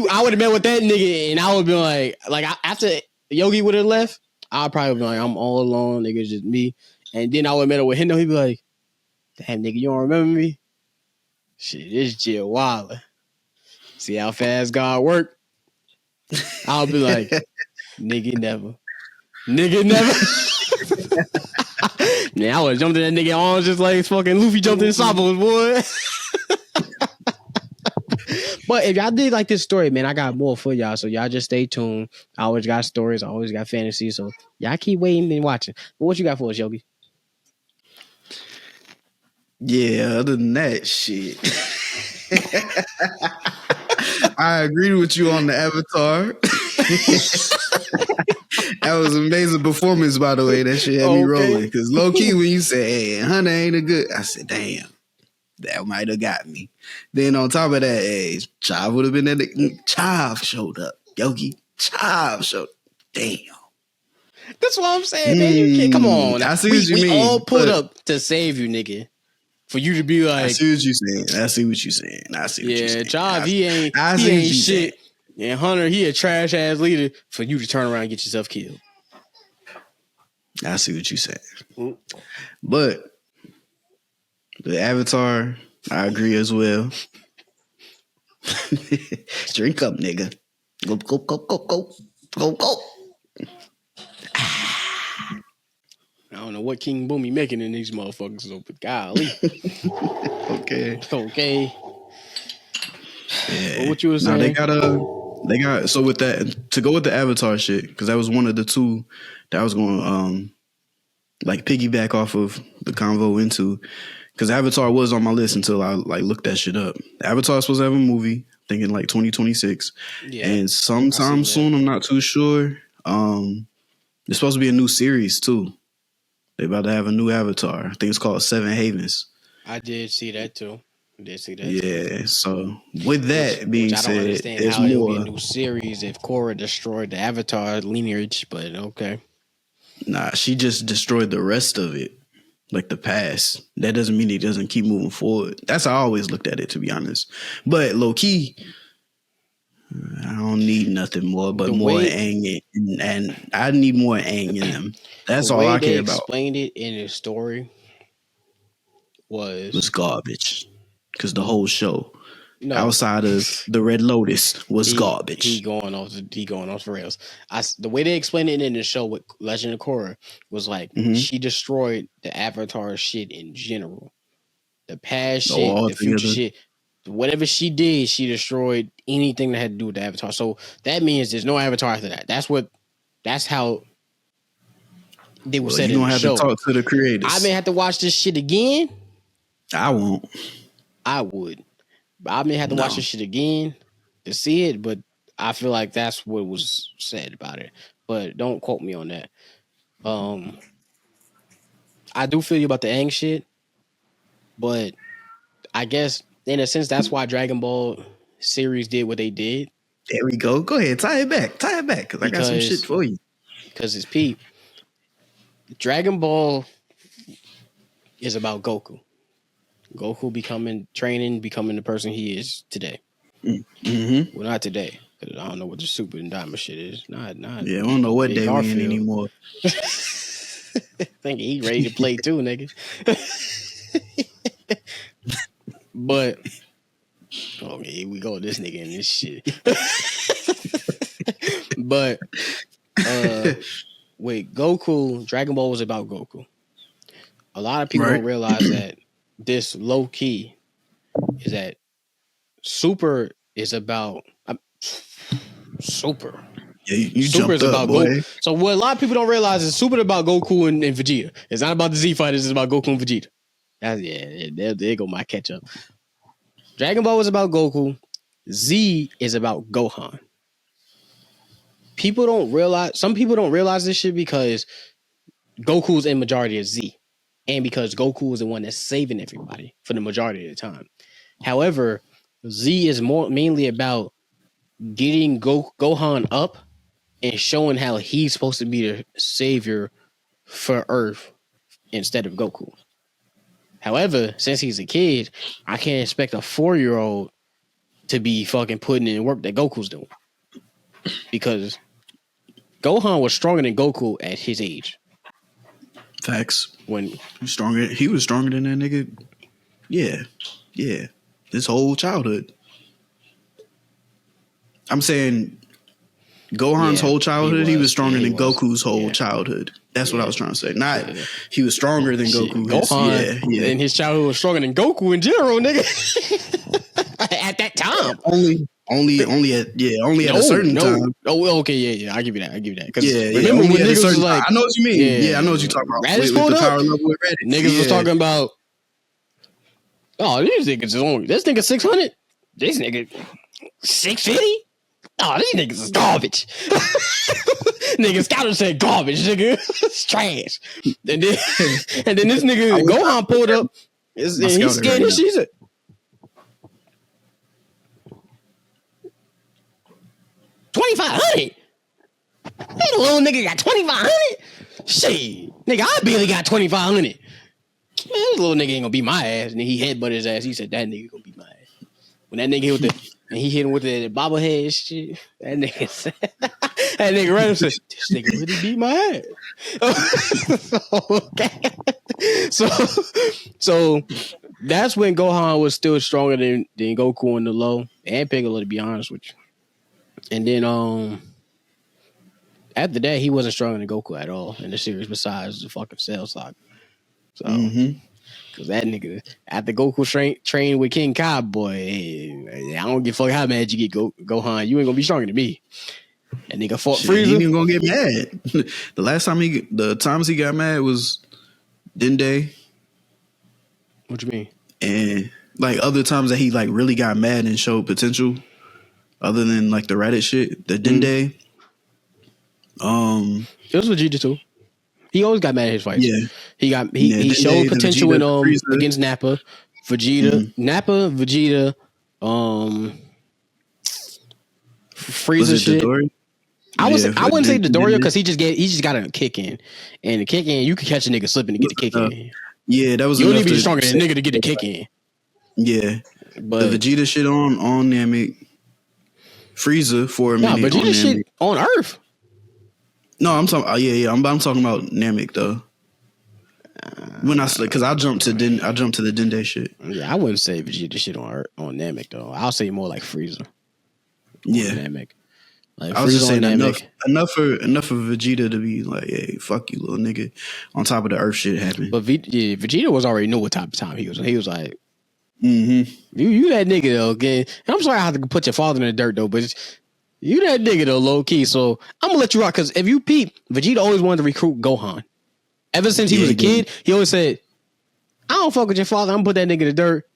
I would have met with that nigga and I would have been like after Yogi would have left, I'd probably be like, I'm all alone, nigga, it's just me. And then I would have met up with Hendo, he'd be like, damn, nigga, you don't remember me? Shit, this Jill Wilder. See how fast God work? I'll be like, nigga never. Nigga never. Man, I would have jumped in that nigga arms just like fucking Luffy jumped in Sabo's, boy. But if y'all did like this story, man, I got more for y'all. So y'all just stay tuned. I always got stories. I always got fantasy. So y'all keep waiting and watching. But what you got for us, Yogi? Yeah, other than that, shit. I agree with you on the Avatar. That was an amazing performance, by the way. That shit had me rolling. Because low key, when you say, hey, Hunter ain't a good, I said, damn, that might have got me. Then on top of that, hey, Chav would have been there. Chav showed up. Yogi, Chav showed up. Damn. That's what I'm saying, man. You can't, come on. I see what you mean. We all pulled up to save you, nigga. For you to be like, I see what you're saying. I see what you're saying. Yeah, Chav, he ain't shit. And Hunter, he a trash ass leader for you to turn around and get yourself killed. I see what you're saying. But the Avatar, I agree as well. Drink up, nigga. Go, go, go, go, go, go, go. I don't know what King Boomy making in these motherfuckers, so, but golly. Okay. Yeah. Well, what you was saying? They got so with that to go with the Avatar shit, because that was one of the two that I was going like piggyback off of the convo into, because Avatar was on my list until I like looked that shit up. Avatar is supposed to have a movie, thinking like 2026, and sometime soon. I'm not too sure. There's supposed to be a new series too. They about to have a new Avatar. I think it's called Seven Havens. I did see that too. Yeah, so with that being I don't said, understand there's how it'll more. be a new series if Korra destroyed the Avatar lineage, but okay. Nah, she just destroyed the rest of it, like the past. That doesn't mean it doesn't keep moving forward. That's how I always looked at it, to be honest. But low key, I don't need nothing more but more Aang, and I need more Aang in them. That's all I care about. The way they explained it in the story was garbage. Because the whole show, outside of the Red Lotus, was garbage. He going off the rails. The way they explained it in the show with Legend of Korra was like she destroyed the Avatar shit in general, the past shit, the future shit, whatever she did, she destroyed anything that had to do with the Avatar. So that means there's no Avatar after that. That's how they were said in the show. You don't have to talk to the creators. I may have to watch this shit again. I won't. I would. But I may have to watch this shit again to see it, but I feel like that's what was said about it, but don't quote me on that. I do feel you about the Aang shit, but I guess in a sense that's why Dragon Ball series did what they did. There we go. Go ahead, tie it back, because I got some shit for you. Because it's Pete. Dragon Ball is about Goku. Goku becoming the person he is today. Mm-hmm. Well, not today, because I don't know what the Super and Daima shit is. Not. Yeah, I don't know what day we in anymore. Think he ready to play too, nigga. But here we go, this nigga in this shit. But with Goku, Dragon Ball was about Goku. A lot of people don't realize that this low key is that Super is about Super. Yeah, you Super is about boy. Goku. So what a lot of people don't realize is Super is about Goku and Vegeta. It's not about the Z Fighters. It's about Goku and Vegeta. There go my catch up. Dragon Ball was about Goku. Z is about Gohan. Some people don't realize this shit because Goku's in majority of Z. And because Goku is the one that's saving everybody for the majority of the time. However, Z is mainly about getting Gohan up and showing how he's supposed to be the savior for Earth instead of Goku. However, since he's a kid, I can't expect a 4-year-old to be fucking putting in work that Goku's doing. Because Gohan was stronger than Goku at his age. Facts. When he was stronger than that nigga. Yeah. His whole childhood. I'm saying Gohan's whole childhood, he was stronger than Goku's whole childhood. That's what I was trying to say. Not he was stronger than Goku. Gohan in his childhood was stronger than Goku in general, nigga. At that time. Only at a certain time. Oh, okay, yeah. I give you that. Because remember when niggas was like, I know what you mean. Yeah, I know what you're talking about. Raditz with the power level with Raditz. Niggas was talking about, these niggas is only, this nigga 600. This nigga 650. Oh, these niggas is garbage. Nigga, Scouter said garbage, nigga. It's trash. And then this nigga Gohan pulled up and he's scared and she's it. $2,500. That little nigga got $2,500. Shit, nigga, I barely got $2,500. Man, this little nigga ain't gonna beat my ass. And then he headbutted his ass. He said that nigga gonna beat my ass. When that nigga hit with he hit him with the bobblehead shit. That nigga said, that nigga ran and said, this nigga really beat my ass. So that's when Gohan was still stronger than Goku in the low and Piccolo, to be honest with you. And then after that, he wasn't stronger than Goku at all in the series besides the fucking Cell Saga. So, because that nigga, after Goku trained with King Kai, boy, I don't give a fuck how mad you get Gohan. You ain't gonna be stronger than me. That nigga fought Frieza. He ain't gonna get mad. The last time the times he got mad was Dende. What you mean? And like other times that he like really got mad and showed potential, other than like the Reddit shit, the Dende. It was Vegeta too. He always got mad at his fights. Yeah, he showed potential Vegeta, in against Nappa, Vegeta, Vegeta, Frieza shit. Dodoria? I wouldn't say Dodoria because he just got a kick in, and the kick in you can catch a nigga slipping to get the kick in. Yeah, that was. You don't need to be stronger than a nigga to get the kick in. Yeah, but the Vegeta shit on Namek, Frieza for a minute. Nah, Vegeta shit on Earth. No, I'm talking. I'm talking about Namek though. When because I jumped to the Dende shit. Yeah, I wouldn't say Vegeta shit on Namek though. I'll say more like Frieza. Yeah, Namek. Like I was just saying enough for Vegeta to be like, hey, fuck you, little nigga. On top of the Earth shit happened. But Vegeta was already knew what type of time he was. He was like, you that nigga though. Again, and I'm sorry I have to put your father in the dirt though, but you that nigga though, low key. So I'm gonna let you rock because if you peep, Vegeta always wanted to recruit Gohan. Ever since he was a kid, he always said, I don't fuck with your father. I'm gonna put that nigga in the dirt.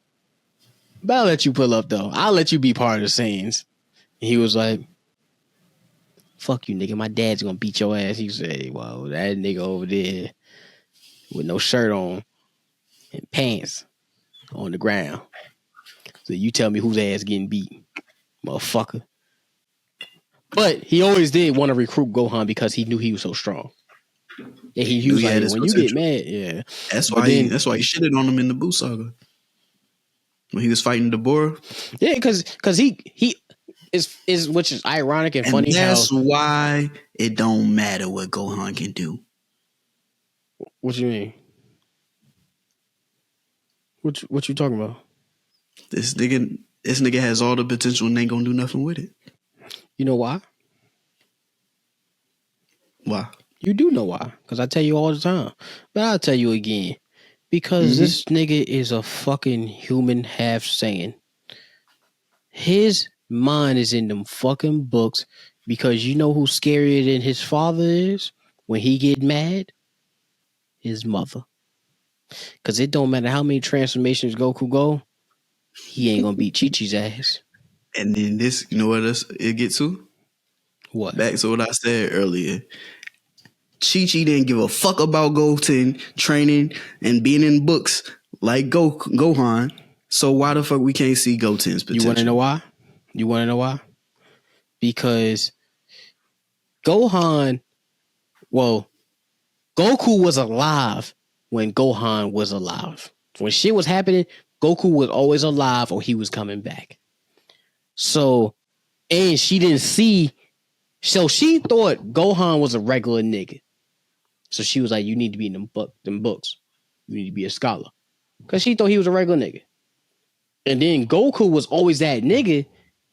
But I'll let you pull up though. I'll let you be part of the scenes. And he was like, fuck you, nigga. My dad's gonna beat your ass. He said, well, that nigga over there with no shirt on and pants on the ground. So you tell me whose ass getting beat, motherfucker. But he always did want to recruit Gohan because he knew he was so strong. Yeah, he was like, when you get mad, yeah. That's why he shitted on him in the Buu saga when he was fighting Deborah. Yeah, because he is which is ironic and funny. That's why it don't matter what Gohan can do. What you mean? What you talking about? This nigga has all the potential and ain't gonna do nothing with it. You know why? Why? You do know why, because I tell you all the time. But I'll tell you again. Because this nigga is a fucking human half Saiyan. His mind is in them fucking books because you know who's scarier than his father is when he get mad? His mother. Because it don't matter how many transformations Goku go, he ain't gonna beat Chi-Chi's ass. And then this, you know what it gets to? What? Back to what I said earlier. Chi-Chi didn't give a fuck about Goten training and being in books like Gohan. So why the fuck we can't see Goten's potential? You want to know why? You want to know why? Because Goku was alive when Gohan was alive. When shit was happening, Goku was always alive or he was coming back. So, and she didn't see, so she thought Gohan was a regular nigga. So she was like, you need to be in them books. You need to be a scholar. Because she thought he was a regular nigga. And then Goku was always that nigga,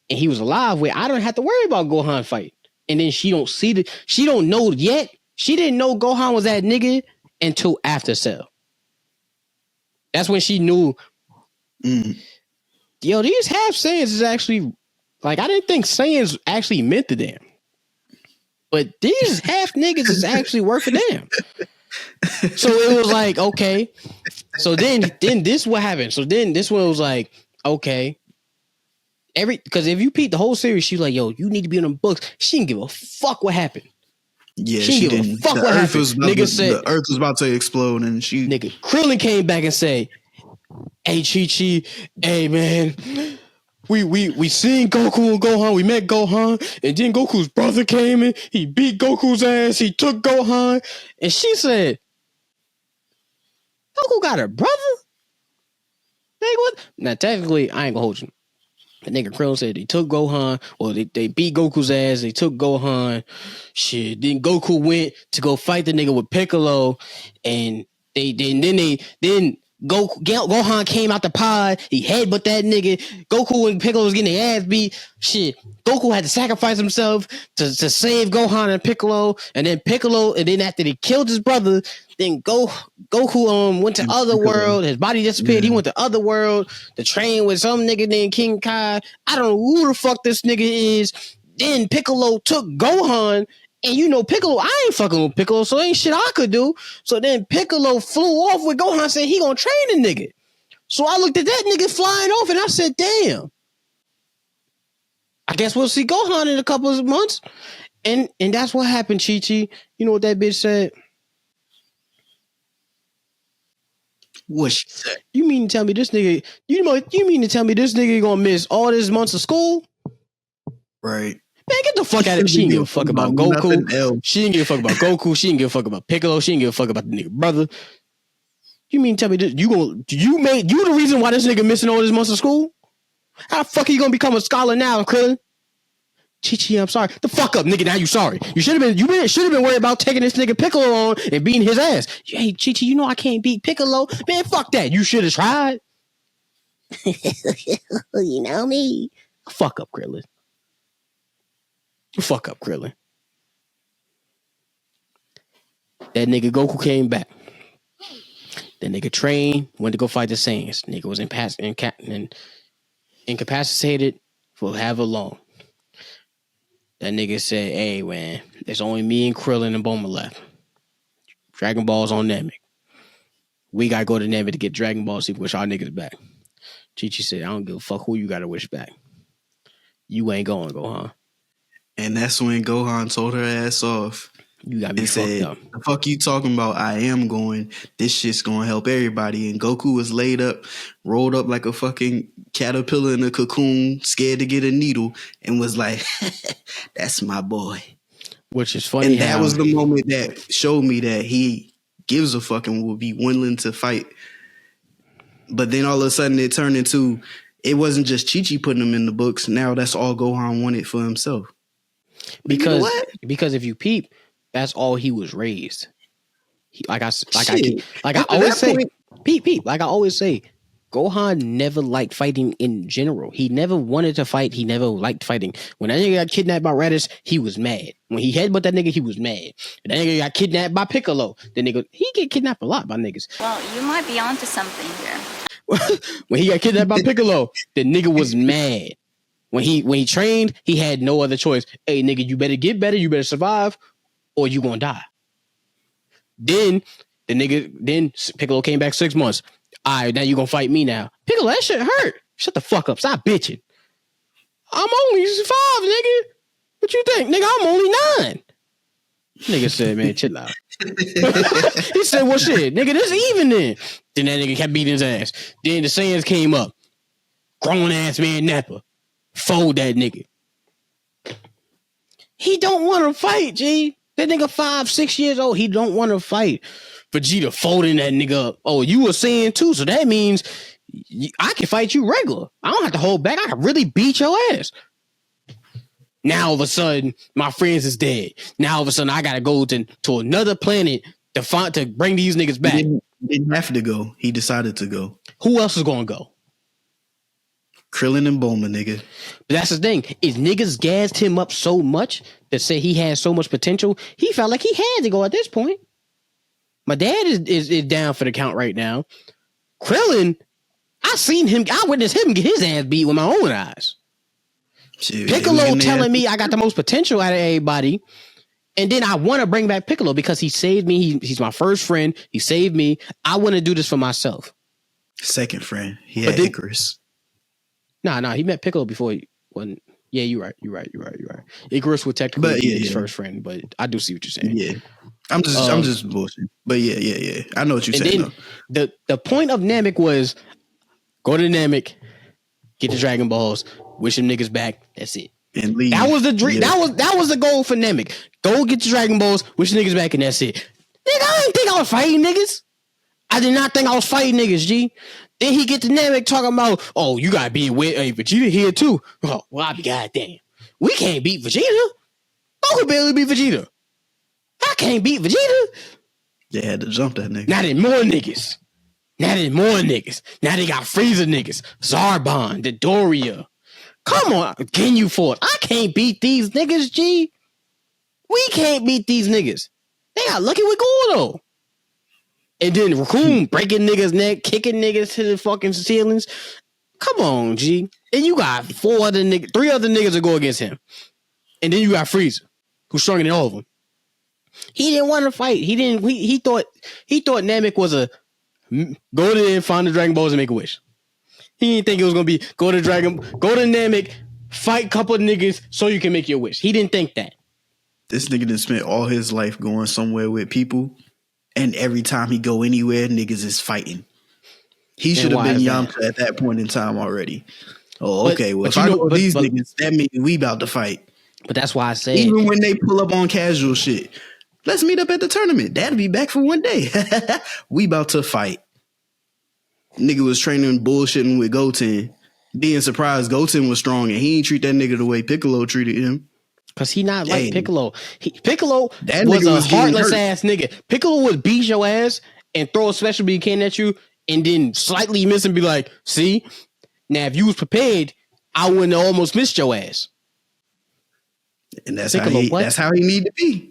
and he was alive where I don't have to worry about Gohan fight. And then she don't know yet. She didn't know Gohan was that nigga until after Cell. That's when she knew, yo, these half Saiyans is actually, like, I didn't think Saiyans actually meant the damn. But these half niggas is actually worth a damn. So it was like, okay. So then this what happened. So then this one was like, okay. Because if you peep the whole series, she was like, yo, you need to be in them books. She didn't give a fuck what happened. Yeah, she didn't give a fuck what happened. The earth was about to explode and nigga, Krillin came back and said, hey, Chi-Chi, hey, man, we seen Goku and Gohan. We met Gohan, and then Goku's brother came in. He beat Goku's ass. He took Gohan, and she said, Goku got a brother? Nigga, what? Now, technically, I ain't gonna hold you. The nigga Krillin said they took Gohan, or they beat Goku's ass. They took Gohan. Shit. Then Goku went to go fight the nigga with Piccolo, and Gohan came out the pod. He headbutt that nigga. Goku and Piccolo was getting their ass beat. Shit. Goku had to sacrifice himself to save Gohan and Piccolo. And then after they killed his brother, then Goku went to other world. His body disappeared. He went to other world to train with some nigga named King Kai. I don't know who the fuck this nigga is. Then Piccolo took Gohan. And you know, Piccolo, I ain't fucking with Piccolo, so ain't shit I could do. So then Piccolo flew off with Gohan, saying he gonna train the nigga. So I looked at that nigga flying off and I said, damn. I guess we'll see Gohan in a couple of months. And that's what happened, Chi-Chi. You know what that bitch said? What she said? You mean to tell me this nigga, you mean to tell me this nigga gonna miss all this months of school? Right. Man, get the fuck out of it. She didn't give a fuck about Goku. She didn't give a fuck about Goku. She didn't give a fuck about Piccolo. She didn't give a fuck about the nigga brother. You mean to tell me this? You the reason why this nigga missing all this months of school? How the fuck are you gonna become a scholar now, Krillin? Chi-Chi, I'm sorry. The fuck up, nigga. Now you sorry. You should have been worried about taking this nigga Piccolo on and beating his ass. Hey, Chi-Chi, you know I can't beat Piccolo. Man, fuck that. You should have tried. You know me. Fuck up, Krillin. Fuck up, Krillin. That nigga Goku came back. That nigga trained, went to go fight the Saiyans. Nigga was incapacitated for however long. That nigga said, hey, man, there's only me and Krillin and Bulma left. Dragon Ball's on Namek. We gotta go to Namek to get Dragon Ball so we wish our niggas back. Chi-Chi said, I don't give a fuck who you gotta wish back. You ain't going, Gohan. And that's when Gohan told her ass off. You gotta be and fucked said, up. "The fuck you talking about? I am going. This shit's gonna help everybody." And Goku was laid up, rolled up like a fucking caterpillar in a cocoon, scared to get a needle, and was like, "That's my boy." Which is funny. And that was the moment that showed me that he gives a fuck and will be willing to fight. But then all of a sudden it turned into, it wasn't just Chi-Chi putting him in the books. Now that's all Gohan wanted for himself. Because if you peep, that's all he was raised. Like I always say, peep. Like I always say, Gohan never liked fighting in general. He never wanted to fight. He never liked fighting. When that nigga got kidnapped by Raditz, he was mad. When he headbutt that nigga, he was mad. When that nigga got kidnapped by Piccolo, he get kidnapped a lot by niggas. Well, you might be onto something here. When he got kidnapped by Piccolo, the nigga was mad. When he trained, he had no other choice. Hey, nigga, you better get better. You better survive, or you gonna die. Then Piccolo came back 6 months. All right, now you gonna fight me now. Piccolo, that shit hurt. Shut the fuck up. Stop bitching. I'm only 5, nigga. What you think? Nigga, I'm only 9. Nigga said, man, chill out. He said, well, shit, nigga, this even then. Then that nigga kept beating his ass. Then the Saiyans came up. Grown ass man Nappa. Fold that nigga. He don't want to fight, G. That nigga 5, 6 years old. He don't want to fight. Vegeta folding that nigga up. Oh, you were saying too, so that means I can fight you regular. I don't have to hold back. I can really beat your ass. Now all of a sudden, my friends is dead. Now all of a sudden, I gotta go to another planet to bring these niggas back. He didn't have to go. He decided to go. Who else is gonna go? Krillin and Bulma, nigga. But that's the thing. Is niggas gassed him up so much to say he has so much potential, he felt like he had to go at this point. My dad is down for the count right now. Krillin, I witnessed him get his ass beat with my own eyes. Shit, Piccolo telling me I got the most potential out of everybody. And then I want to bring back Piccolo because he saved me. He's my first friend. He saved me. I want to do this for myself. Second friend. He had Icarus. Nah. He met Piccolo before he wasn't. Yeah, you're right. Icarus would technically be his first friend, but I do see what you're saying. Yeah. I'm just bullshit. But yeah. I know what you're saying. Then the point of Namek was go to Namek, get the Dragon Balls, wish them niggas back. That's it. And leave. That was the dream. Yeah. That was the goal for Namek. Go get the Dragon Balls, wish niggas back, and that's it. Nigga, I didn't think I was fighting niggas. I did not think I was fighting niggas, G. Then he get to Namek talking about, oh, you gotta be with Vegeta here too. Oh, well, I be goddamn. We can't beat Vegeta. Goku barely beat Vegeta. I can't beat Vegeta. They had to jump that nigga. Now they more niggas. Now they got Frieza niggas. Zarbon, Dodoria. Come on, Ginyu Force. I can't beat these niggas, G. We can't beat these niggas. They got lucky with Gordo. And then Raccoon breaking niggas' neck, kicking niggas to the fucking ceilings. Come on, G. And you got 3 other niggas to go against him. And then you got Frieza, who's stronger than all of them. He didn't want to fight. He thought Namek was a go there and find the Dragon Balls and make a wish. He didn't think it was gonna be go to Namek, fight a couple of niggas so you can make your wish. He didn't think that. This nigga done spent all his life going somewhere with people, and every time he go anywhere, niggas is fighting. He should have been Yamcha at that point in time already. Oh, okay. Well, if I go with these niggas, that means we about to fight. But that's why I say even when they pull up on casual shit, let's meet up at the tournament. That'll be back for one day. We about to fight. Nigga was training bullshitting with Goten, being surprised Goten was strong, and he ain't treat that nigga the way Piccolo treated him. Cause he not like Piccolo. Piccolo was a heartless ass nigga. Piccolo would beat your ass and throw a special beam can at you, and then slightly miss and be like, "See, now if you was prepared, I wouldn't have almost missed your ass." And that's how he need to be.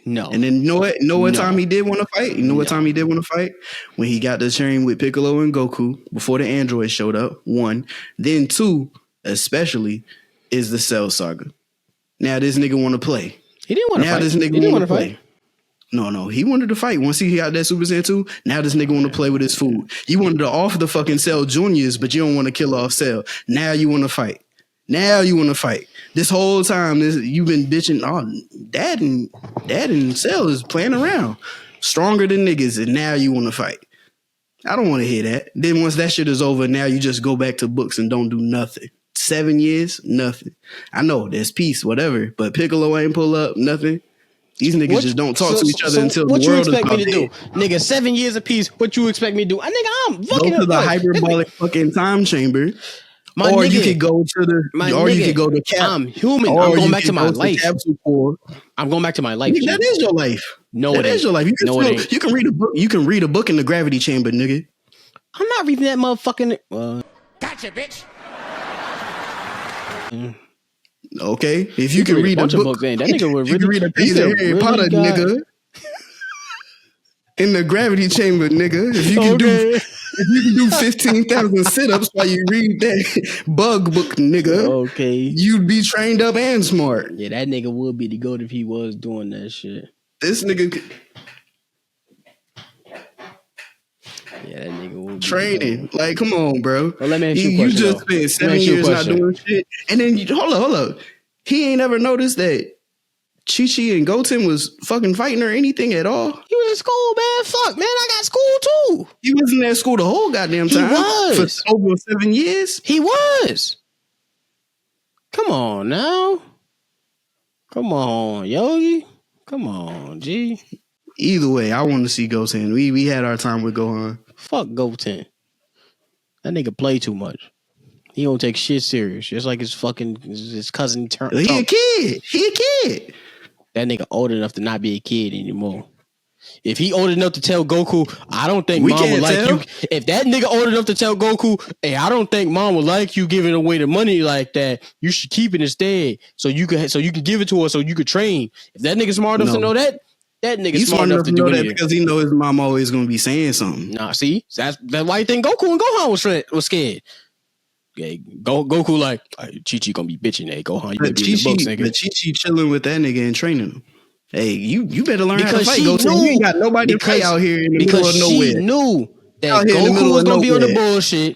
No. And then you know what time he did want to fight? You know what time he did want to fight? When he got to train with Piccolo and Goku before the androids showed up. 1. Then 2, especially, is the Cell Saga. Now this nigga want to play. He didn't want to fight. Now this nigga want to play. No, he wanted to fight. Once he got that Super Saiyan 2, now this nigga want to play with his food. You wanted to off the fucking Cell Juniors, but you don't want to kill off Cell. Now you want to fight. Now you want to fight. This whole time, you've been bitching. Oh, dad and Cell is playing around, stronger than niggas, and now you want to fight. I don't want to hear that. Then once that shit is over, now you just go back to books and don't do nothing. 7 years, nothing. I know there's peace, whatever, but Piccolo ain't pull up, nothing. These niggas just don't talk to each other until the world is what you expect me to dead. do? Nigga, 7 years apiece, what you expect me to do? Nigga, I'm fucking go to the hyperbolic fucking time chamber. Or you could go to you could go to Cap. I'm human. I'm going back to my life. Capsule Core. I'm going back to my life. That is your life. No, that is your life. You can read a book. You can read a book in the gravity chamber, nigga. I'm not reading that motherfucking. Gotcha, bitch. Okay, if you can read a book, that nigga would you can read a page of Harry Potter, nigga. In the gravity chamber, nigga. If you can do 15,000 sit-ups while you read that bug book, nigga. Okay, you'd be trained up and smart. Yeah, that nigga would be the goat if he was doing that shit. This nigga. Yeah, that nigga would be training. Like, come on, bro. Well, let me ask you a question. You just spent 7 years not doing shit, and then hold up. He ain't ever noticed that Chi-Chi and Goten was fucking fighting or anything at all. He was in school, man. Fuck, man. I got school too. He wasn't at school the whole goddamn time. He was. For over 7 years. He was. Come on now. Come on, Yogi. Come on, G. Either way, I want to see Goten. We had our time with Gohan. Fuck Goten. That nigga play too much. He don't take shit serious. Just like his cousin. He a kid. That nigga old enough to not be a kid anymore. If he old enough to tell Goku, I don't think mom would like you. If that nigga old enough to tell Goku, hey, I don't think mom would like you giving away the money like that. You should keep it instead, so you can give it to her, so you could train. If that nigga smart enough to know that nigga smart enough to do that because he know his mom always gonna be saying something. Nah, see, that's why you think Goku and Gohan was scared. Yeah, Goku like Chi-Chi gonna be bitching. Hey, Gohan, you better be in the books, nigga. But Chi-Chi chilling with that nigga and training him. Hey, you better learn how to fight. You ain't got nobody to fight out here in the middle of nowhere. She knew that Goku was gonna be on the bullshit.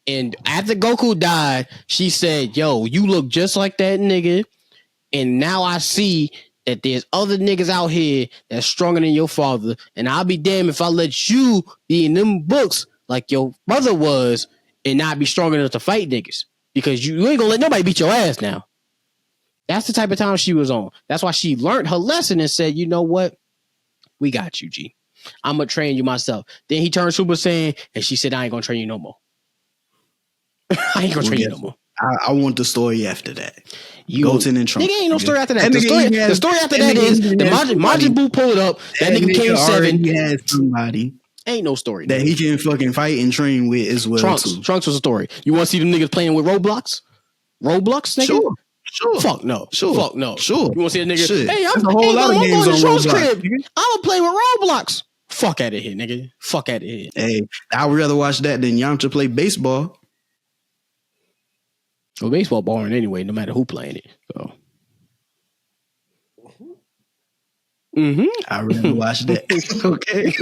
And after Goku died, she said, "Yo, you look just like that nigga." And now I see that there's other niggas out here that's stronger than your father. And I'll be damned if I let you be in them books like your brother was and not be strong enough to fight niggas. Because you ain't gonna let nobody beat your ass now. That's the type of time she was on. That's why she learned her lesson and said, you know what? We got you, G. I'm going to train you myself. Then he turned Super Saiyan and she said, I ain't going to train you no more. I ain't going to train you no more. I want the story after that. Goten and Trunks. Nigga ain't no story after that. The story after that is the Majin Buu pulled up. That nigga came 7. He had somebody. Ain't no story. That he can fucking fight and train with as well. Trunks was a story. You want to see them niggas playing with Roblox? Roblox, nigga? Sure. Fuck no. Sure. Fuck no. Sure. You want to see a nigga? Shit. Hey, I'm going to Trunks crib. I'm going to play with Roblox. Fuck out of here, nigga. Fuck out of here. Hey, I would rather watch that than Yamcha play baseball. Well, baseball boring anyway, no matter who playing it. So. I'd rather watch that. Okay.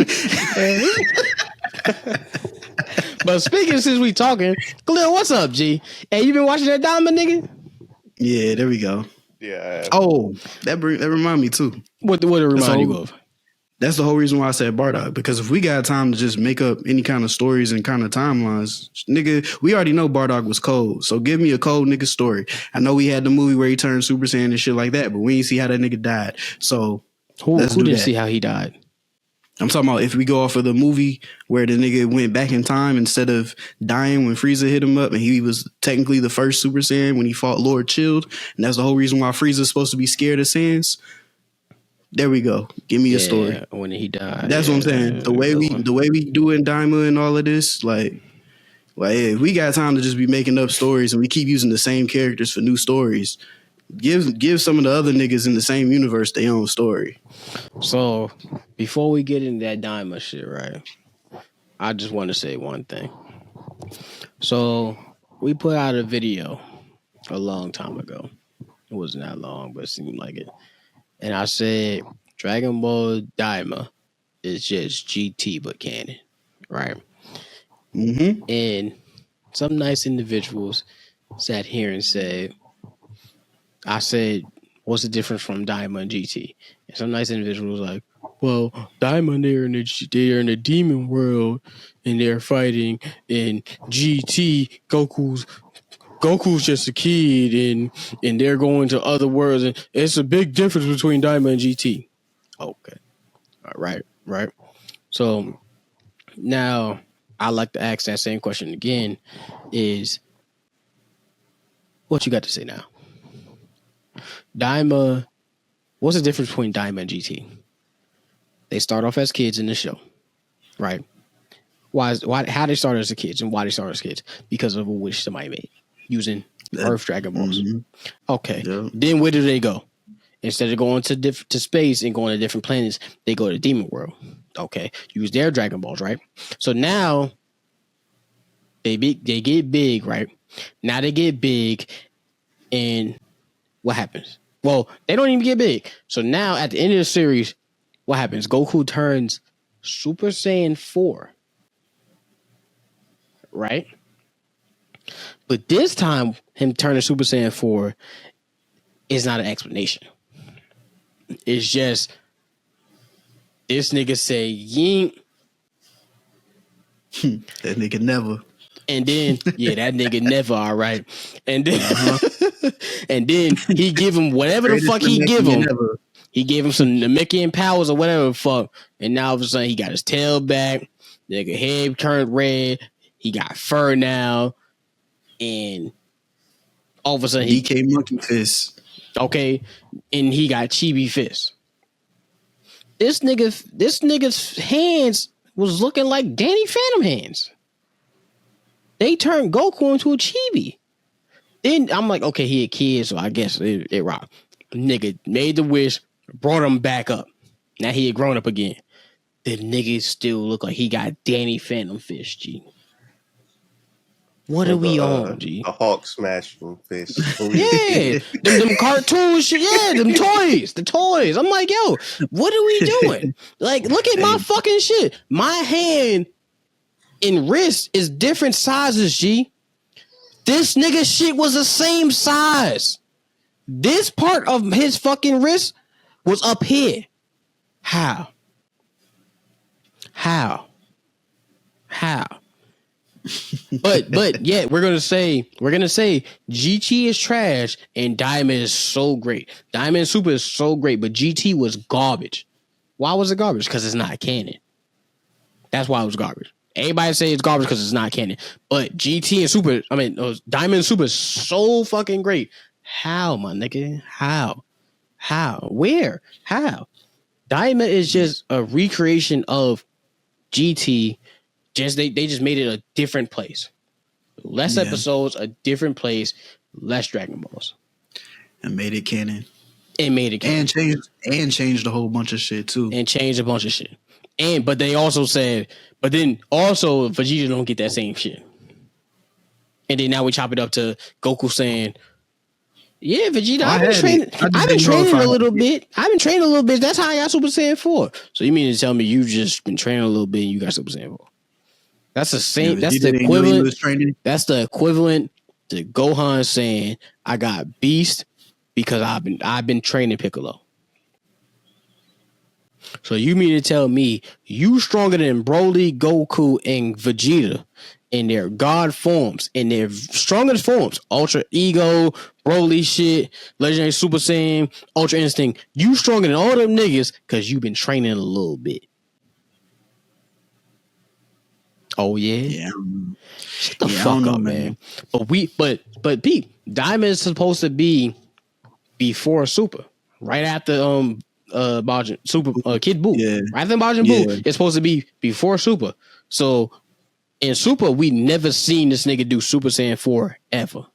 But speaking since we talking, Khalil, what's up, G? Hey, you been watching that Daima, nigga? Yeah, there we go. Yeah. Oh, that remind me too. What it remind you of? That's the whole reason why I said Bardock. Because if we got time to just make up any kind of stories and kind of timelines, nigga, we already know Bardock was cold. So give me a cold nigga story. I know we had the movie where he turned Super Saiyan and shit like that, but we didn't see how that nigga died. So who didn't see how he died? I'm talking about if we go off of the movie where the nigga went back in time instead of dying when Frieza hit him up, and he was technically the first Super Saiyan when he fought Lord Chilled, and that's the whole reason why Frieza's supposed to be scared of Saiyans. There we go. Give me a story. When he died. That's what I'm saying. The way we do it in Daima and all of this, like if we got time to just be making up stories and we keep using the same characters for new stories, give some of the other niggas in the same universe their own story. So before we get into that Daima shit, right? I just want to say one thing. So we put out a video a long time ago. It wasn't that long, but it seemed like it. And I said Dragon Ball Daima is just GT but canon, right? Mm-hmm. And some nice individuals sat here and said, I said, what's the difference from Daima and GT? And some nice individual was like, well, Daima, they're in the demon world and they're fighting, and GT, Goku's just a kid and they're going to other worlds, and it's a big difference between Daima and GT. Okay. All right. So now I like to ask that same question again is what you got to say now? Daima, what's the difference between Daima and GT? They start off as kids in the show, right? How they started as kids and why they started as kids? Because of a wish somebody made using Earth Dragon Balls. Mm-hmm. Okay. Yeah. Then where do they go? Instead of going to space and going to different planets, they go to Demon World. Okay. Use their Dragon Balls, right? So now they get big, right? Now they get big, and what happens? Well, they don't even get big. So now at the end of the series, what happens? Goku turns Super Saiyan 4. Right? But this time, him turning Super Saiyan 4 is not an explanation. It's just this nigga say yink. That nigga never. And then, that nigga never, all right. And then, and then he give him whatever the fuck he give him. Never. He gave him some Namekian powers or whatever the fuck. And now all of a sudden he got his tail back. Nigga head turned red. He got fur now. And all of a sudden he came monkey fist. Okay. And he got chibi fist. This nigga's hands was looking like Danny Phantom hands. They turned Goku into a chibi. Then I'm like, okay, he a kid, so I guess it rocked. Nigga made the wish, brought him back up. Now he had grown up again. The nigga still look like he got Danny Phantom fist, G. What are we on, G? A Hawk smashing fist. Yeah, them cartoon shit. Yeah, them toys. The toys. I'm like, yo, what are we doing? Like, look at my fucking shit. My hand and wrist is different sizes, G. This nigga shit was the same size. This part of his fucking wrist was up here. How? But yeah, we're gonna say GT is trash and Daima is so great. Daima and Super is so great, but GT was garbage. Why was it garbage? Because it's not canon. That's why it was garbage. Everybody say it's garbage because it's not canon. But GT and Super, Daima and Super is so fucking great. How, my nigga? How? Where? How? Daima is just a recreation of GT. Just they just made it a different place. Less episodes, a different place, less Dragon Balls. And made it canon. And changed a whole bunch of shit too. And changed a bunch of shit. But they also said, but then also Vegeta don't get that same shit. And then now we chop it up to Goku saying, yeah, Vegeta, I've been training a little bit. That's how I got Super Saiyan 4. So you mean to tell me you just been training a little bit and you got Super Saiyan 4? That's the same. That's the equivalent. That's the equivalent to Gohan saying, I got Beast because I've been training Piccolo. So you mean to tell me you stronger than Broly, Goku, and Vegeta in their God forms, in their strongest forms, Ultra Ego, Broly shit, Legendary Super Saiyan, Ultra Instinct. You stronger than all them niggas because you've been training a little bit. Oh yeah? Yeah. Shut the fuck up, man. But Pete, Daima is supposed to be before Super. Right after Majin Super Kid Buu. Yeah. Right after Majin Buu, it's supposed to be before Super. So in Super, we never seen this nigga do Super Saiyan 4 ever.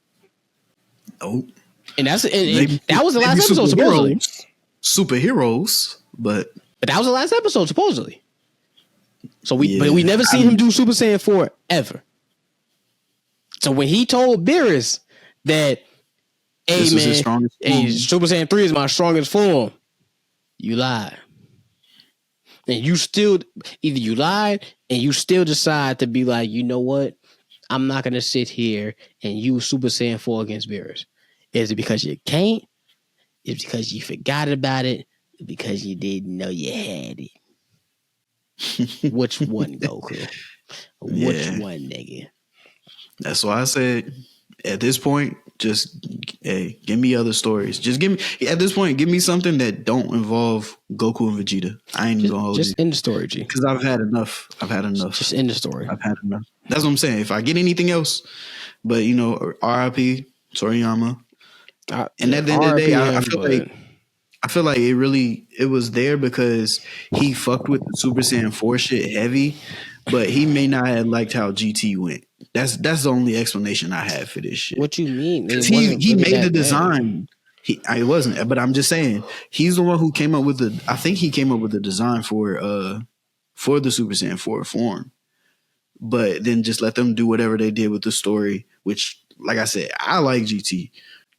Nope. And that was the last episode, supposedly. Superheroes, but that was the last episode, supposedly. So we never seen him do Super Saiyan 4 ever. So when he told Beerus that, hey man, Super Saiyan 3 is my strongest form, you lied. And you still, either you lied and you still decide to be like, you know what? I'm not gonna sit here and use Super Saiyan 4 against Beerus. Is it because you can't? Is it because you forgot about it? Because you didn't know you had it? Which one, Goku? Which one, nigga? That's why I said at this point, just give me other stories. Just give me at this point, give me something that don't involve Goku and Vegeta. I ain't gonna hold you. Just end the story, G. Because I've had enough. Just end the story. I've had enough. That's what I'm saying. If I get anything else, but R.I.P. Toriyama. And at the end of the day, I feel like it was there because he fucked with the Super Saiyan 4 shit heavy, but he may not have liked how GT went. That's the only explanation I have for this shit. What you mean? Because he made the design. It wasn't, but I'm just saying he's the one who came up with I think he came up with the design for the Super Saiyan 4 form. But then just let them do whatever they did with the story, which, like I said, I like GT.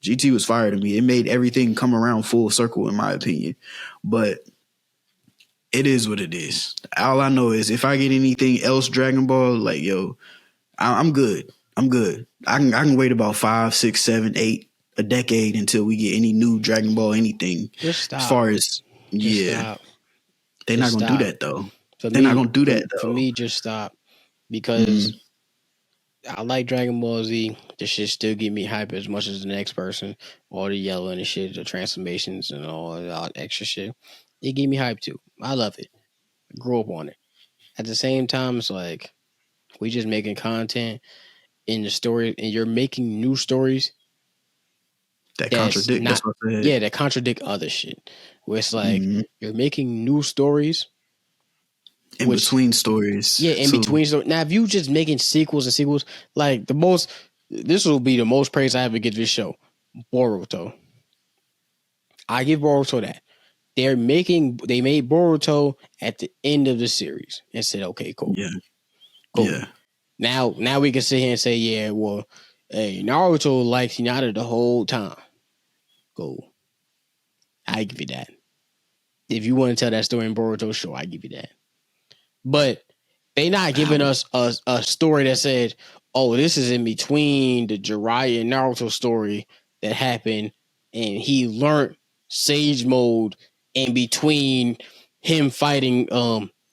GT was fire to me. It made everything come around full circle, in my opinion. But it is what it is. All I know is if I get anything else Dragon Ball, like, yo, I'm good. I'm good. I can wait about 5, 6, 7, 8, a decade until we get any new Dragon Ball anything. Just stop. As far as stop. They're not gonna do that though. They're not gonna do that though. For me, just stop. Because I like Dragon Ball Z. This shit still get me hype as much as the next person. All the yellow and the shit, the transformations and all that extra shit. It gave me hype too. I love it. I grew up on it. At the same time, it's like we just making content in the story, and you're making new stories that contradict. That contradict other shit. Where it's like you're making new stories. In between stories. Yeah, between stories. Now, if you just making sequels, like this will be the most praise I ever get this show. Boruto. I give Boruto that. They made Boruto at the end of the series and said, okay, cool. Yeah. Cool. Yeah. Now we can sit here and say, yeah, well, hey, Naruto likes Hinata the whole time. Cool. I give you that. If you want to tell that story in Boruto, sure, I give you that. But they not giving us a story that said, oh, this is in between the Jiraiya and Naruto story that happened, and he learned Sage Mode in between him fighting,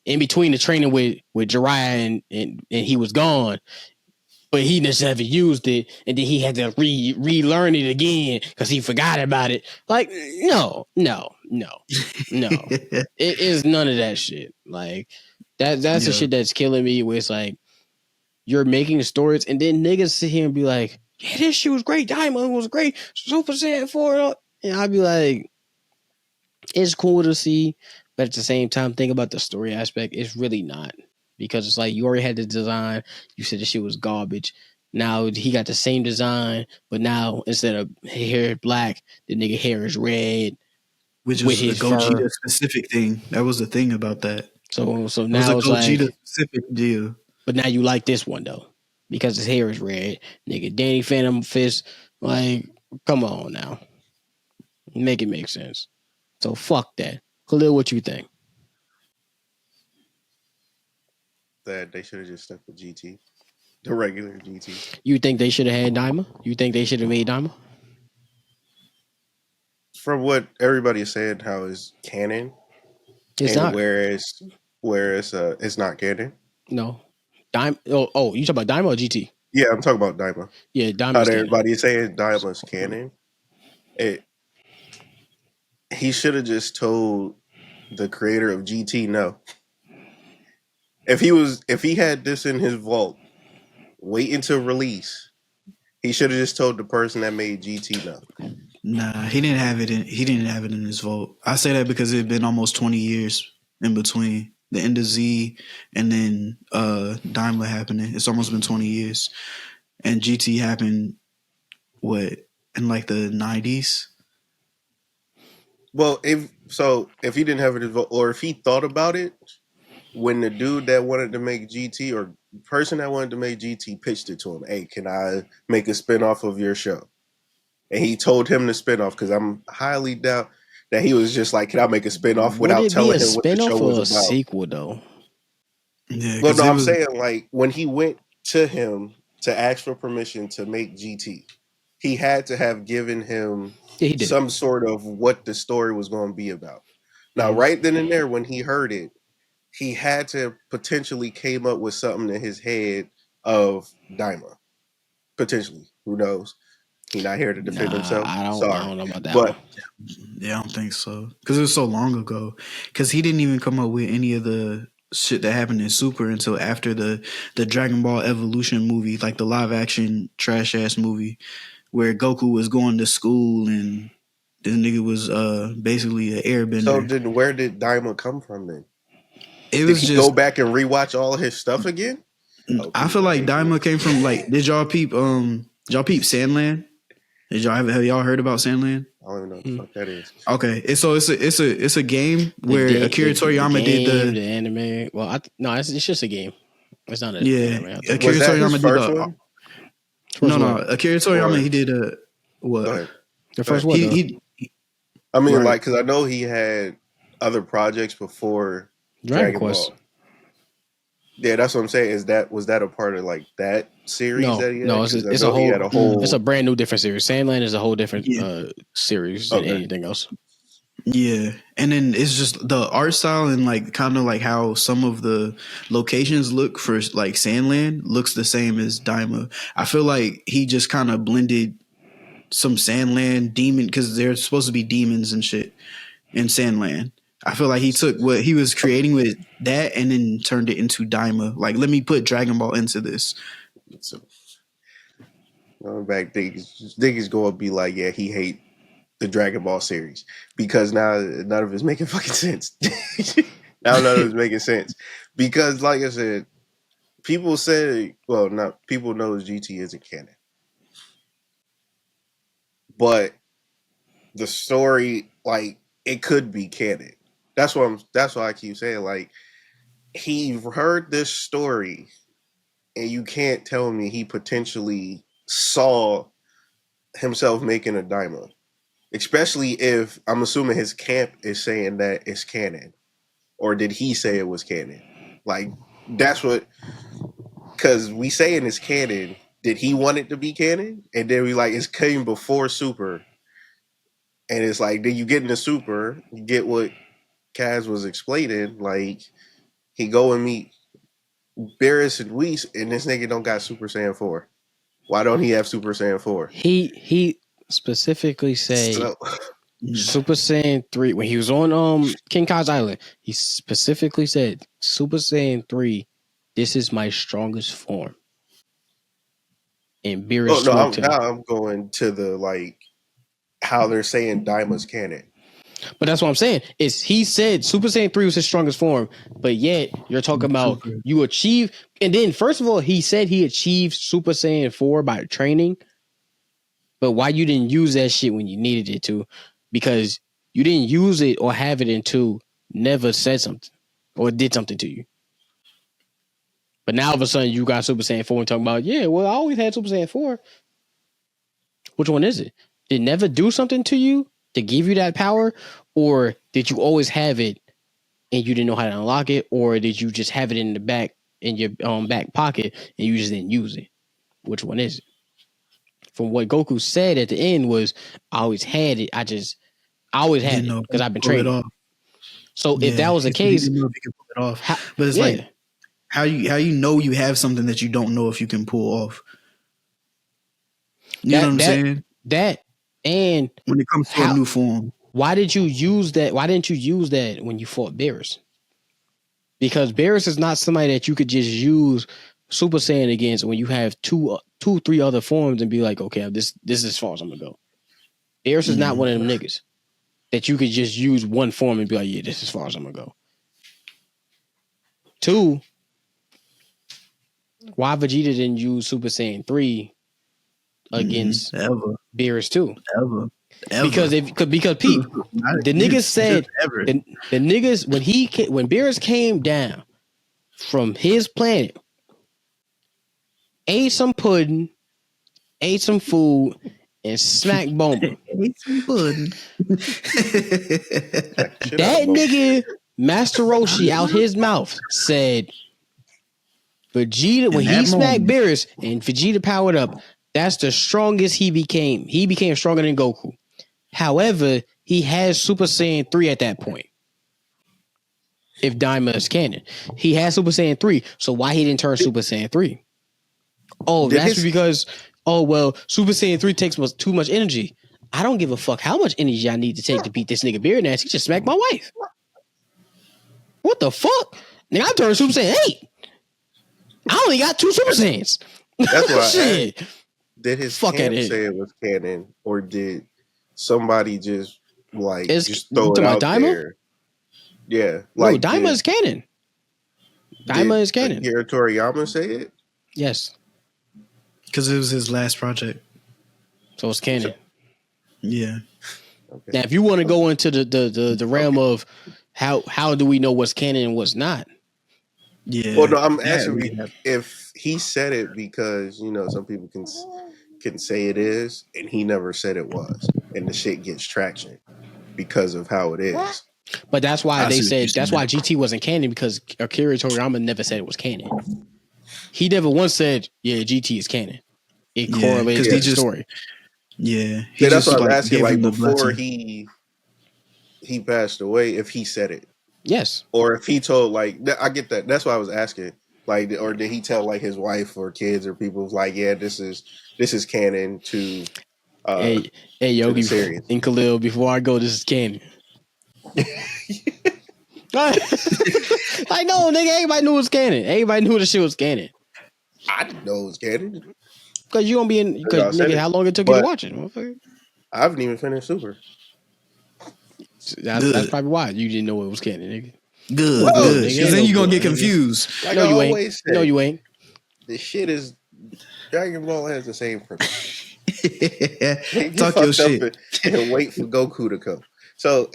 in between the training with Jiraiya and he was gone. But he just never used it, and then he had to relearn it again because he forgot about it. Like, no. It is none of that shit. Like, that's the shit that's killing me. Where it's like you're making stories, and then niggas sit here and be like, "Yeah, this shit was great. Daima was great. Super Saiyan 4," and I'd be like, "It's cool to see," but at the same time, think about the story aspect. It's really not. Because it's like you already had the design. You said the shit was garbage. Now he got the same design, but now instead of hair black, the nigga hair is red. Which was a Gogeta specific thing. That was the thing about that. So now it's like Gogeta specific deal. But now you like this one though. Because his hair is red. Nigga, Danny Phantom Fist, like, come on now. Make it make sense. So fuck that. Khalil, what you think? That they should have just stuck with GT, the regular GT. You think they should have had Daima? You think they should have made Daima? From what everybody is saying, how is canon? It's not. Whereas it's not canon. No, Daima. Oh, you talking about Daima or GT? Yeah, I'm talking about Daima. Yeah, Daima. How everybody is saying Daima's canon. He should have just told the creator of GT no. If he had this in his vault, wait until release. He should have just told the person that made GT no. Nah, he didn't have it in his vault. I say that because it had been almost 20 years in between the end of Z and then Daimler happening. It's almost been 20 years. And GT happened in like the 90s? Well, if he didn't have it in his vault, or if he thought about it, when the dude that wanted to make GT or person that wanted to make GT pitched it to him, hey, can I make a spinoff of your show? And he told him to spinoff because I'm highly doubt that he was just like, can I make a spinoff without telling him what the show was about? Sequel though. Yeah, well, no, I'm saying like when he went to him to ask for permission to make GT. He had to have given him some sort of what the story was going to be about. Now, right then and there, when he heard it, he had to potentially came up with something in his head of Daima. Potentially. Who knows? He not here to defend himself. I don't know about that but one. Yeah, I don't think so. Because it was so long ago. Because he didn't even come up with any of the shit that happened in Super until after the Dragon Ball Evolution movie, like the live action trash ass movie, where Goku was going to school and this nigga was basically an airbender. So then where did Daima come from then? It did was he just go back and rewatch all his stuff again? I feel like Daima came from like did y'all peep Sandland? Have y'all heard about Sandland? I don't even know what the fuck that is. Okay, it's a game where Akira Toriyama did the anime. Well, it's just a game. It's not an anime. Akira Toriyama did one? No, Akira Toriyama he did what? Go ahead. The first one. I mean, like, because I know he had other projects before Dragon Quest. Ball. Yeah, that's what I'm saying. Was that a part of like that series? No, that he had? no, it's a whole. It's a brand new different series. Sandland is a whole different series than anything else. Yeah, and then it's just the art style and like kind of like how some of the locations look for like Sandland looks the same as Daima. I feel like he just kind of blended some Sandland demon because there's supposed to be demons and shit in Sandland. I feel like he took what he was creating with that and then turned it into Daima. Like, let me put Dragon Ball into this. So, going back, niggas going to be like, yeah, he hate the Dragon Ball series because now none of it's making fucking sense. Now none of it's making sense because, like I said, people knows GT isn't canon, but the story, like, it could be canon. That's why I keep saying, like, he heard this story and you can't tell me he potentially saw himself making a Daima. Especially if I'm assuming his camp is saying that it's canon. Or did he say it was canon? Like, that's what, because we saying it's canon. Did he want it to be canon? And then we like, it came before Super. And it's like, then you get into Super, you get what Kaz was explaining, like, he go and meet Beerus and Whis, and this nigga don't got Super Saiyan 4. Why don't he have Super Saiyan 4? He specifically said Super Saiyan 3 when he was on King Kai's Island. He specifically said Super Saiyan 3. This is my strongest form. And Beerus told him. Now I'm going to the like how they're saying Daima's canon. But that's what I'm saying. Is he said Super Saiyan 3 was his strongest form, but yet you're talking about you achieve, and then first of all, he said he achieved Super Saiyan 4 by training. But why you didn't use that shit when you needed it to? Because you didn't use it or have it until never said something or did something to you. But now all of a sudden you got Super Saiyan 4 and talking about, yeah, well, I always had Super Saiyan 4. Which one is it? Did it never do something to you to give you that power? Or did you always have it and you didn't know how to unlock it? Or did you just have it in the back, in your back pocket and you just didn't use it? Which one is it? From what Goku said at the end was, I always had it. I always had it because I've been training. So if that was the case, but it's like how you know you have something that you don't know if you can pull off. You know what I'm saying? That and when it comes to a new form, why did you use that? Why didn't you use that when you fought Beerus? Because Beerus is not somebody that you could just use Super Saiyan against when you have two, 3 other forms and be like, okay, this is as far as I'm gonna go. Beerus is not one of them niggas that you could just use one form and be like, yeah, this is as far as I'm gonna go. 2, why Vegeta didn't use Super Saiyan 3 against Beerus 2? Ever. Because Pete, the niggas said the niggas when Beerus came down from his planet, ate some pudding, ate some food, and smacked Bomber. Ate some pudding. That nigga Master Roshi out his mouth said, Vegeta, when he smacked Beerus and Vegeta powered up, that's the strongest he became. He became stronger than Goku. However, he has Super Saiyan 3 at that point. If Daima is canon, he has Super Saiyan 3. So why he didn't turn Super Saiyan 3? Oh, that's because, Super Saiyan 3 takes too much energy. I don't give a fuck how much energy I need to take to beat this nigga Beerus ass. He just smacked my wife. What the fuck? Nigga, I turned Super Saiyan 8. I only got 2 Super Saiyans. That's why Shit. Did his camp say it was canon, or did somebody just just throw it out Daima? there? Yeah, no, Daima is canon. Daima is canon. Akira Toriyama say it? Yes, because it was his last project, so it's canon. Yeah. Okay. Now, if you want to go into the realm of how do we know what's canon and what's not? Yeah. Well, no, I'm asking if he said it because some people can say it is, and he never said it was, and the shit gets traction because of how it is. But that's why they said that's why GT wasn't canon, because Akira Toriyama never said it was canon. He never once said, "Yeah, GT is canon." It correlates with the story. Yeah, that's what I'm asking. Like before he passed away, if he said it, yes, or if he told I get that. That's why I was asking. Or did he tell his wife or kids or people yeah, this is canon to. Hey Yogi and Khalil, before I go, this is canon. No, nigga, everybody knew it was canon. Everybody knew the shit was canon. I didn't know it was canon. Because you gonna be in. Because nigga, how long it took you to watch it? I haven't even finished Super. That's probably why you didn't know it was canon, nigga. Good. Because then you're gonna get confused. No, you ain't. No, you ain't. The shit is Dragon Ball has the same premise. Talk your shit and wait for Goku to come. So.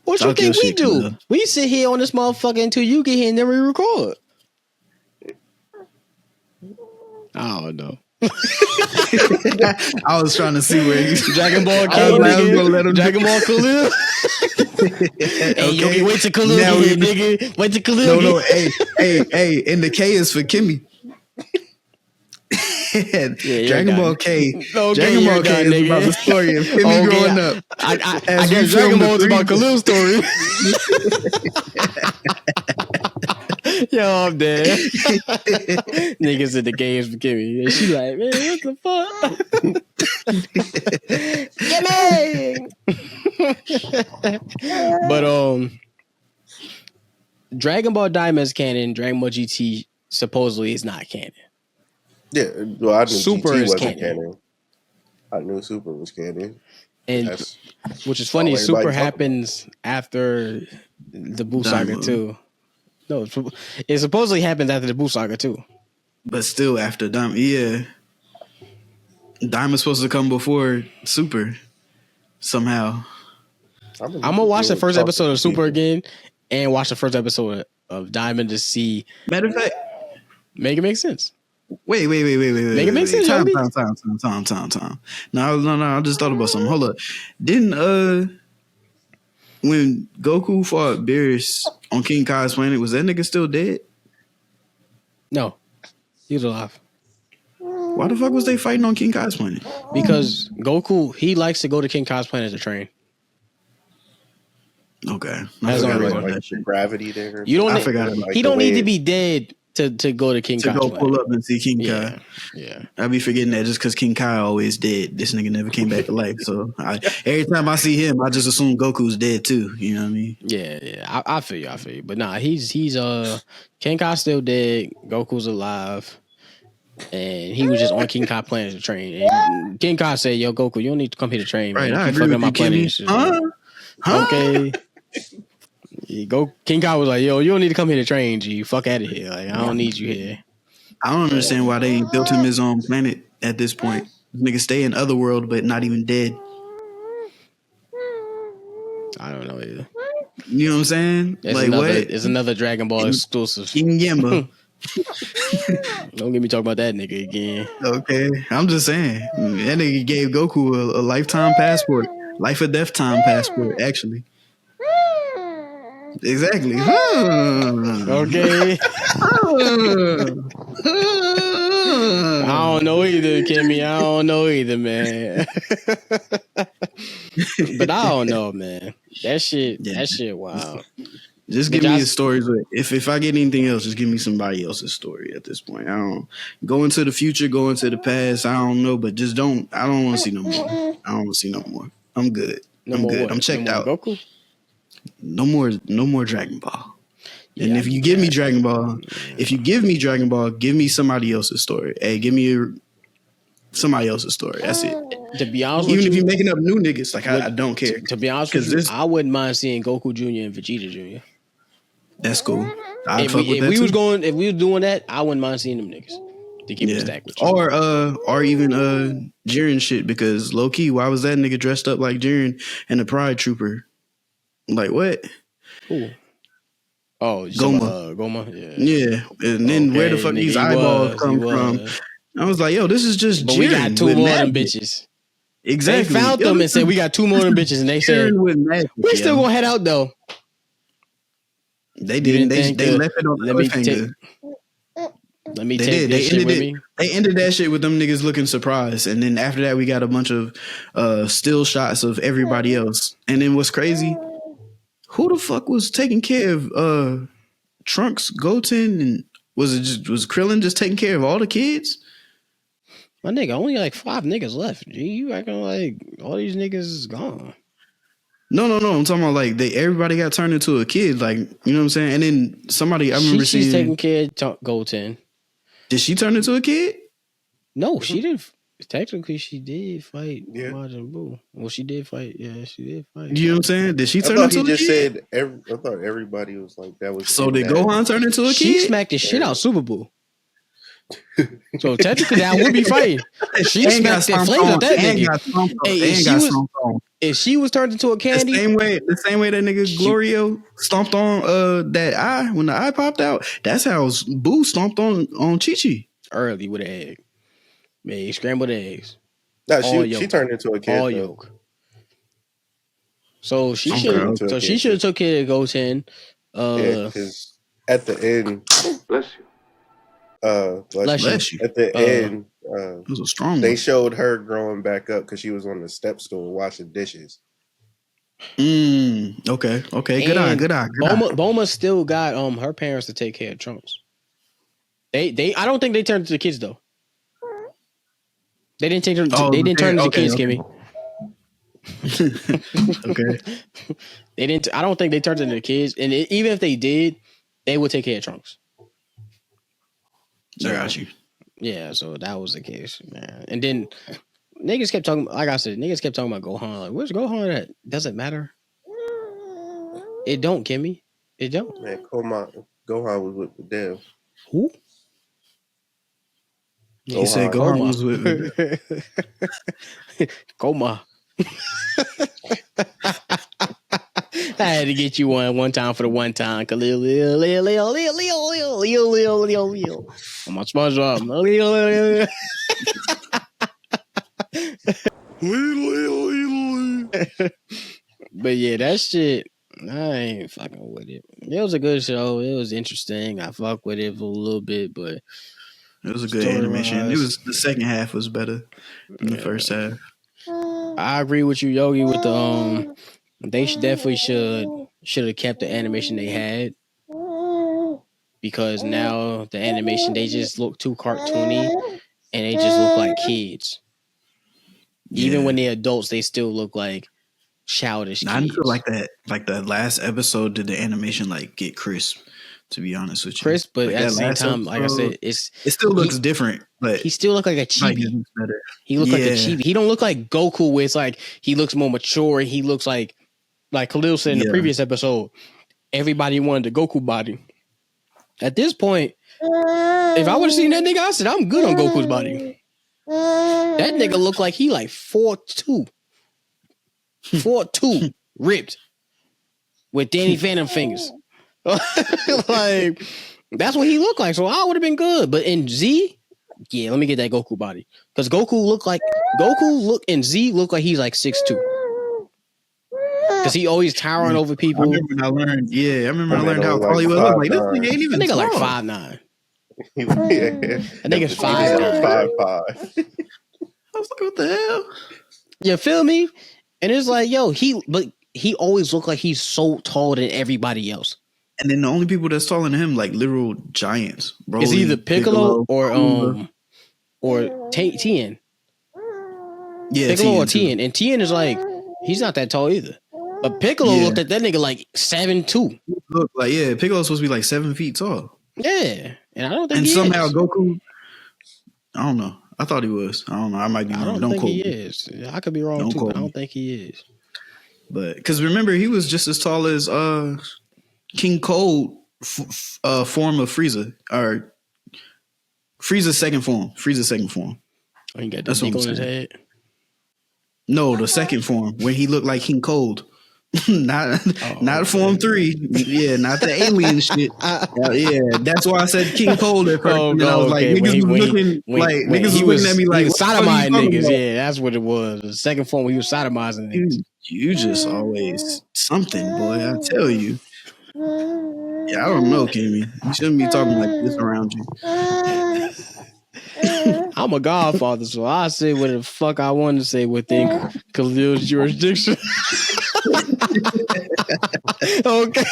What you think we do? We sit here on this motherfucker until you get here and then we record. I don't know. I was trying to see where you Dragon Ball King, nigga. Dragon Ball Khalil. Hey, Yogi, wait till Khalil get here, nigga. Wait till Khalil No, hey, and the K is for Kimmy. Dragon Ball K. Dragon Ball K is about the story of Kimmy growing up. I guess Dragon Ball is about Khalil's story. Yo, I'm dead. Niggas said the games for Kimmy. And she like, man, what the fuck? Kimmy! But Dragon Ball Daima is canon. Dragon Ball GT supposedly is not canon. Yeah, well, I knew Super GT is wasn't canon. I knew Super was canon. And which is funny, Super happens after the Buu Saga too. No, it supposedly happens after the Buu Saga too. But still after Daima, yeah. Daima's supposed to come before Super somehow. I'm gonna watch the first episode of Super again and watch the first episode of Daima to see. Matter of fact, make it make sense. Wait. Make it make sense. Time. No, I just thought about something. Hold up. Didn't when Goku fought Beerus on King Kai's planet, was that nigga still dead? No. He was alive. Why the fuck was they fighting on King Kai's planet? Because Goku, he likes to go to King Kai's planet to train. Okay. That's the only reason. Like gravity there. You don't he don't need to be dead to go to King Kai. To go pull up and see King Kai. Yeah. Yeah. I be forgetting that just because King Kai always dead. This nigga never came back to life. So every time I see him, I just assume Goku's dead too. You know what I mean? Yeah. I feel you. But nah, he's King Kai's still dead. Goku's alive. And he was just on King Kai planet to train. And King Kai said, "Yo, Goku, you don't need to come here to train, man. Right, I you agree fucking with my you, planet." Kimmy. Okay. King Kai was like, "Yo, you don't need to come here to train, G. Fuck out of here. Like, I don't need you here." I don't understand why they built him his own planet at this point. Nigga stay in Otherworld, but not even dead. I don't know either. You know what I'm saying? It's another Dragon Ball exclusive. King Yemba. Don't get me talking about that nigga again. Okay, I'm just saying. That nigga gave Goku a lifetime passport. Life or death time passport, actually. Exactly. Okay. I don't know either, Kimmy. I don't know either, man. But I don't know, man. That shit, wow. Just give me a story. If I get anything else, just give me somebody else's story at this point. I don't go into the future, go into the past. I don't know, but just don't. I don't want to see no more. I don't want to see no more. I'm good. I'm good. I'm checked out. Goku? No more Dragon Ball. Yeah, and if you give me Dragon Ball, give me somebody else's story. Hey, give me somebody else's story. That's it. To be honest even with if you're making up new niggas, like I don't care. To be honest with you, I wouldn't mind seeing Goku Jr. and Vegeta Jr. That's cool. If we was doing that, I wouldn't mind seeing them niggas. To keep it stacked with you. Or even Jiren shit, because low key, why was that nigga dressed up like Jiren and a Pride Trooper? Like what? Ooh. Oh, Goma. Goma, yeah. And then where the fuck these eyeballs come from? I was like, yo, this is just but Jiren. We got two more of them bitches. Exactly. They found them and said we got two more of them bitches, and they said we still gonna head out though. They didn't. They left it on the cliffhanger. Let me take this shit with me. They ended that shit with them niggas looking surprised, and then after that we got a bunch of still shots of everybody else. And then what's crazy? Who the fuck was taking care of Trunks, Goten, and was Krillin just taking care of all the kids? My nigga, only like 5 niggas left. G, you acting like all these niggas is gone. No. I'm talking about like everybody got turned into a kid, like, you know what I'm saying? And then somebody I remember seeing. She's taking care of Goten. Did she turn into a kid? No, she didn't. Technically, she did fight Majin Buu. Well, she did fight. Yeah, she did fight. You know what I'm saying? Did she turn into a kid? I thought everybody was like that was. So did Gohan turn into a kid? She smacked the shit out Super Buu. So technically, that would be fighting. She smacked the flame out that nigga. Hey, if she was turned into a candy, the same way that nigga Glorio stomped on that eye when the eye popped out. That's how Boo stomped on Chi-Chi early with an egg. Man, scrambled eggs. No, she turned into a kid. All yolk. So she should have took care of Goten. Because at the end, bless you. At the end, it was a strong. They showed her growing back up because she was on the step stool washing dishes. Okay. Good eye. Bulma still got her parents to take care of Trunks. They I don't think they turned into kids though. They didn't take her. They didn't turn into kids, Kimmy. Okay. They didn't. I don't think they turned into kids, and even if they did, they would take care of Trunks. I got you. Yeah, so that was the case, man. And then niggas kept talking. Like I said, niggas kept talking about Gohan. Like, where's Gohan at? Does it matter? It don't, Kimmy. It don't. Man, Gohan was with the devil. Who? He said Gohan was with Goma. I had to get you one time for the one time. Leo. I'm on SpongeBob. But yeah, that shit, I ain't fucking with it. It was a good show. It was interesting. I fucked with it for a little bit, but it was a good animation. It was the second half was better than the first half. I agree with you, Yogi, with the they definitely should have kept the animation they had, because now the animation, they just look too cartoony and they just look like kids. Yeah. Even when they're adults, they still look like childish kids. I didn't feel like that. Like the last episode, did the animation like get crisp? To be honest with you, crisp, but like at the same time, like I said, it still looks different. But he still look like a chibi. He look like a chibi. He don't look like Goku, where it's like he looks more mature. And he looks like Khalil said in the previous episode, everybody wanted the Goku body. At this point, if I would have seen that nigga, I said I'm good on Goku's body. That nigga look like he like 4'2", 4'2", ripped with Danny Phantom fingers. Like, that's what he looked like. So I would have been good. But in Z, yeah, let me get that Goku body, because Goku and Z look like he's like 6'2". because he always towering over people. I remember when I learned. Yeah, I remember That I learned man how was tall he was. I was like, this 5'9". nigga ain't That even nigga tall. like 5'9". That nigga's 5'9". 5'5". I was like, what the hell? You feel me? And it's like, yo, he always looked like he's so taller than everybody else. And then the only people that's taller than him, like literal giants, bro. It's either Piccolo or Tien. Yeah, Piccolo or Tien. Tien. And Tien is like, he's not that tall either. But Piccolo looked at that nigga like 7'2". Look, like, yeah, Piccolo's supposed to be like 7 feet tall. Yeah. And I don't think And he somehow is. Goku, I don't know. I thought he was. I don't know. I might be wrong. Don't think quote he me. is. I could be wrong too, but I don't think he is. But because remember, he was just as tall as King Cold form of Frieza, or Frieza's second form. Oh, he got the dick on his head. No, the second form when he looked like King Cold. not form 3. Yeah, not the alien shit. Yeah, that's why I said King Cold at first. And then I was like, niggas was looking at me like, he was sodomizing niggas. About? Yeah, that's what it was. The second form, he was sodomizing niggas. You just always something, boy. I tell you. Yeah, I don't know, Kimmy. You shouldn't be talking like this around you. I'm a godfather, so I say what the fuck I want to say within Khalil's jurisdiction. Okay.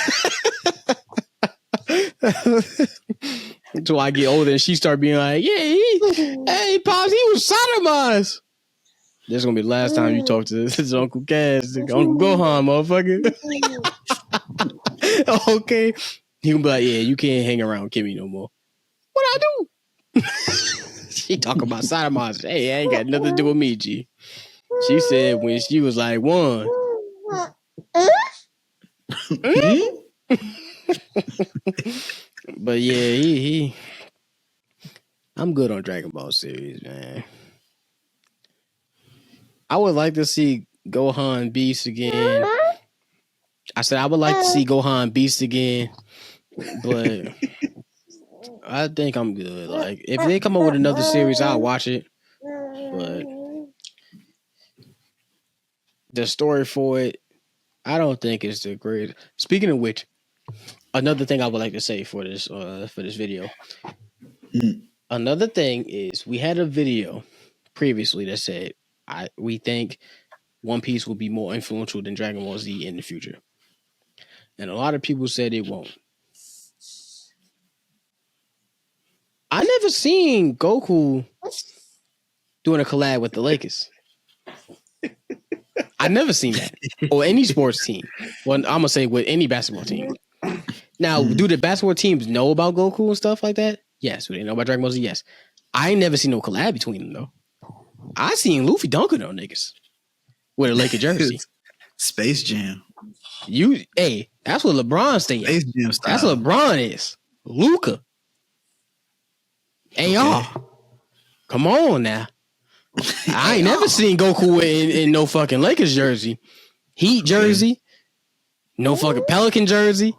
Until I get older and she start being like, yeah, hey, Pops, he was sodomized. This is going to be the last time you talk to his Uncle Cass, Uncle Gohan, motherfucker. Okay. He gonna be like, yeah, you can't hang around Kimmy no more. What I do? She talking about sodomizing. Hey, I ain't got nothing to do with me, G. She said when she was like 1. But yeah, he I'm good on Dragon Ball series, man. I would like to see Gohan Beast again. I said I would like to see Gohan Beast again, but I think I'm good. Like if they come up with another series, I'll watch it. But the story for it, I don't think it's the greatest. Speaking of which, another thing I would like to say for this video. Another thing is we had a video previously that said we think One Piece will be more influential than Dragon Ball Z in the future. And a lot of people said it won't. I never seen Goku doing a collab with the Lakers. I never seen that. Or any sports team. Well, I'm going to say with any basketball team. Now, do the basketball teams know about Goku and stuff like that? Yes. Do they know about Dragon Ball Z? Yes. I ain't never seen no collab between them, though. I seen Luffy dunking on niggas with a Laker jersey. Space Jam. Hey, that's what LeBron stay at. That's what LeBron is. Luka. Hey, y'all. Come on now. I ain't never seen Goku in no fucking Lakers jersey. Heat jersey. No fucking Pelican jersey.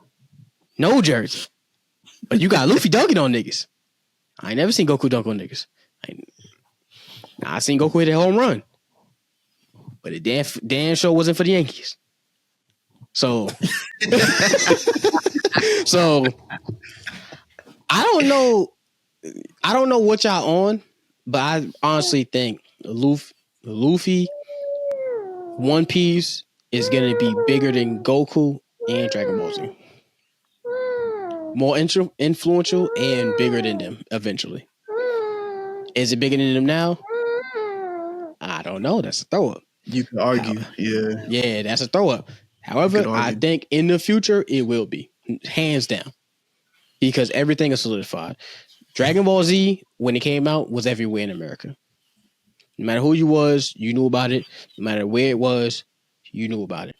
No jersey. But you got Luffy dunking on niggas. I ain't never seen Goku dunk on niggas. I seen Goku hit a home run. But it damn sure wasn't for the Yankees. So I don't know what y'all on, but I honestly think Luffy One Piece is gonna be bigger than Goku and Dragon Ball Z. More influential and bigger than them eventually. Is it bigger than them now? I don't know. That's a throw up. You could argue, yeah. Yeah, that's a throw up. However, I think in the future it will be, hands down, because everything is solidified. Dragon Ball Z, when it came out, was everywhere in America. No matter who you was, you knew about it. No matter where it was, you knew about it.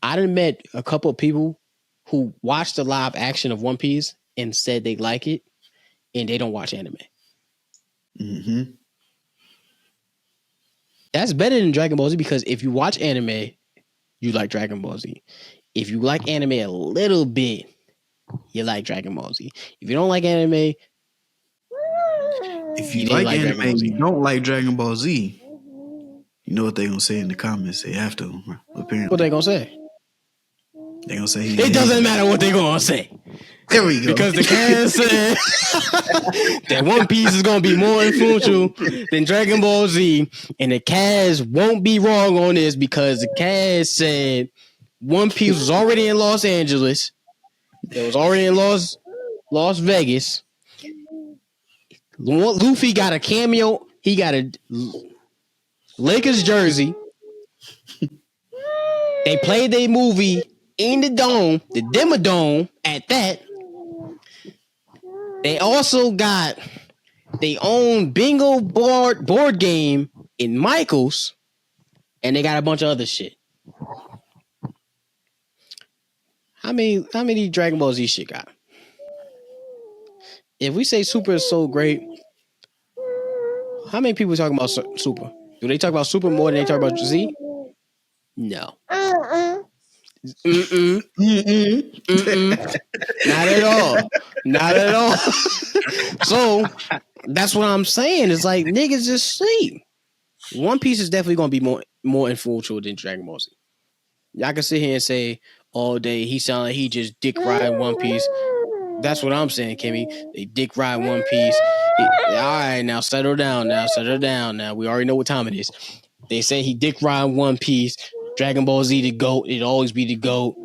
I done met a couple of people who watched the live action of One Piece and said they like it, and they don't watch anime. Mm-hmm. That's better than Dragon Ball Z, because if you watch anime, you like Dragon Ball Z. If you like anime a little bit, you like Dragon Ball Z. If you don't like anime, if you like anime and you don't like Dragon Ball Z, you know what they're gonna say in the comments. They have to, apparently. What they gonna say? They gonna say it doesn't matter what they gonna say. There we go. Because the cast said that One Piece is gonna be more influential than Dragon Ball Z, and the cast won't be wrong on this because the cast said One Piece was already in Los Angeles. It was already in Las Vegas. Luffy got a cameo. He got a Lakers jersey. They played their movie in the dome, the Dimmadome, at that. They also got their own bingo board game in Michael's, and they got a bunch of other shit. How many Dragon Ball Z shit got? If we say Super is so great, how many people talking about Super? Do they talk about Super more than they talk about Z? No. Not at all. Not at all. So that's what I'm saying. It's like niggas just sleep. One Piece is definitely gonna be more influential than Dragon Ball Z. Y'all can sit here and say all day he sound like he just dick ride One Piece. That's what I'm saying, Kimmy. They dick ride One Piece. All right, now settle down. Now we already know what time it is. They say he dick ride One Piece. Dragon Ball Z the GOAT. It'll always be the GOAT.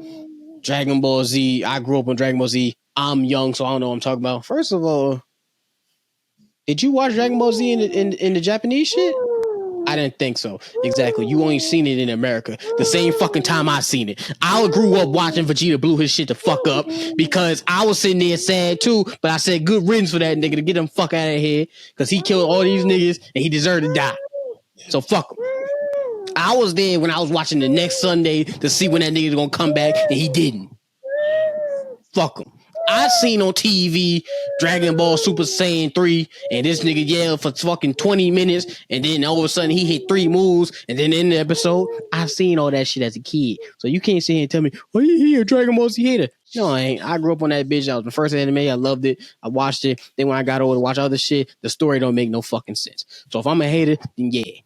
Dragon Ball Z. I grew up on Dragon Ball Z. I'm young, so I don't know what I'm talking about. First of all, did you watch Dragon Ball Z in the Japanese shit? I didn't think so. Exactly. You only seen it in America. The same fucking time I seen it. I grew up watching Vegeta blew his shit the fuck up because I was sitting there sad too, but I said good riddance for that nigga to get him fuck out of here because he killed all these niggas and he deserved to die. So fuck him. I was there when I was watching the next Sunday to see when that nigga's gonna come back and he didn't. Fuck him. I seen on TV Dragon Ball Super Saiyan 3 and this nigga yelled for fucking 20 minutes and then all of a sudden he hit 3 moves and then in the episode, I seen all that shit as a kid. So you can't sit here and tell me, oh, you a Dragon Ball Z hater. No, I ain't. I grew up on that bitch. That was my first anime. I loved it. I watched it. Then when I got older to watch other shit, the story don't make no fucking sense. So if I'm a hater, then yeah.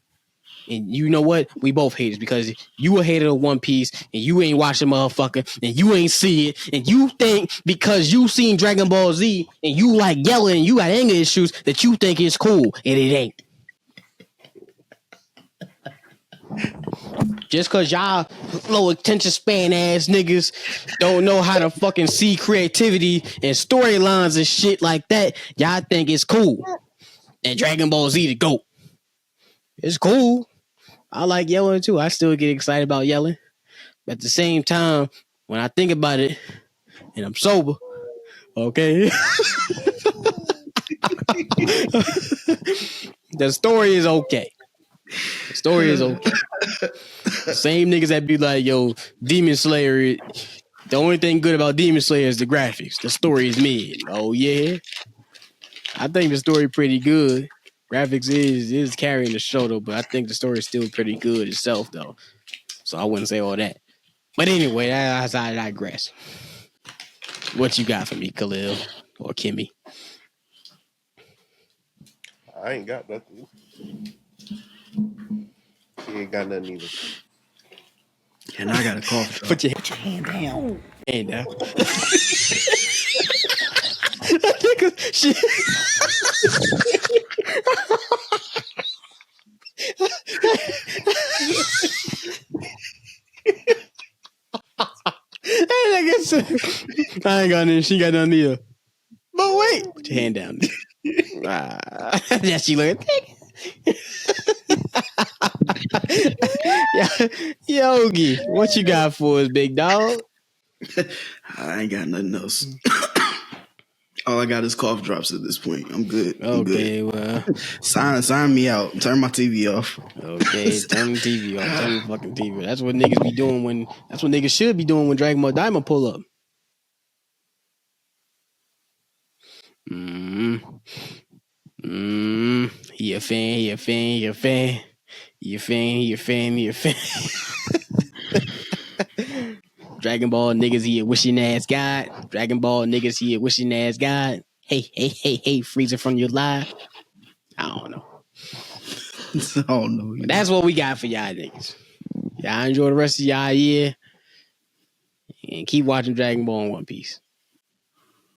And you know what? We both haters because you a hater of One Piece and you ain't watching motherfucker and you ain't see it and you think because you seen Dragon Ball Z and you like yelling and you got anger issues that you think it's cool and it ain't. Just cause y'all low attention span ass niggas don't know how to fucking see creativity and storylines and shit like that, y'all think it's cool. And Dragon Ball Z the GOAT. It's cool. I like yelling too. I still get excited about yelling. But at the same time, when I think about it, and I'm sober, okay, the story is okay. The story is okay. The same niggas that be like, yo, Demon Slayer, the only thing good about Demon Slayer is the graphics. The story is mid. Oh, yeah. I think the story pretty good. Graphics is carrying the show though, but I think the story is still pretty good itself though. So I wouldn't say all that. But anyway, I digress. What you got for me, Khalil or Kimmy? I ain't got nothing. He ain't got nothing either. And I got a cough drop. Put your hand down. Hand down. Shit. I ain't got nothing. She got nothing either. But wait. Put your hand down. Yeah, she look at Yogi, what you got for us, big dog? I ain't got nothing else. All I got is cough drops at this point. I'm good. Okay, good. Well. Sign me out. Turn my TV off. Okay, turn the TV off. Turn the fucking TV off. That's what niggas be doing that's what niggas should be doing when Dragon Ball Daima pull up. He a fan. Dragon Ball niggas, he a wishing ass god. Dragon Ball niggas, he a wishing ass god. Hey, freezing from your life. I don't know. But that's what we got for y'all niggas. Y'all enjoy the rest of y'all year. and keep watching Dragon Ball and One Piece.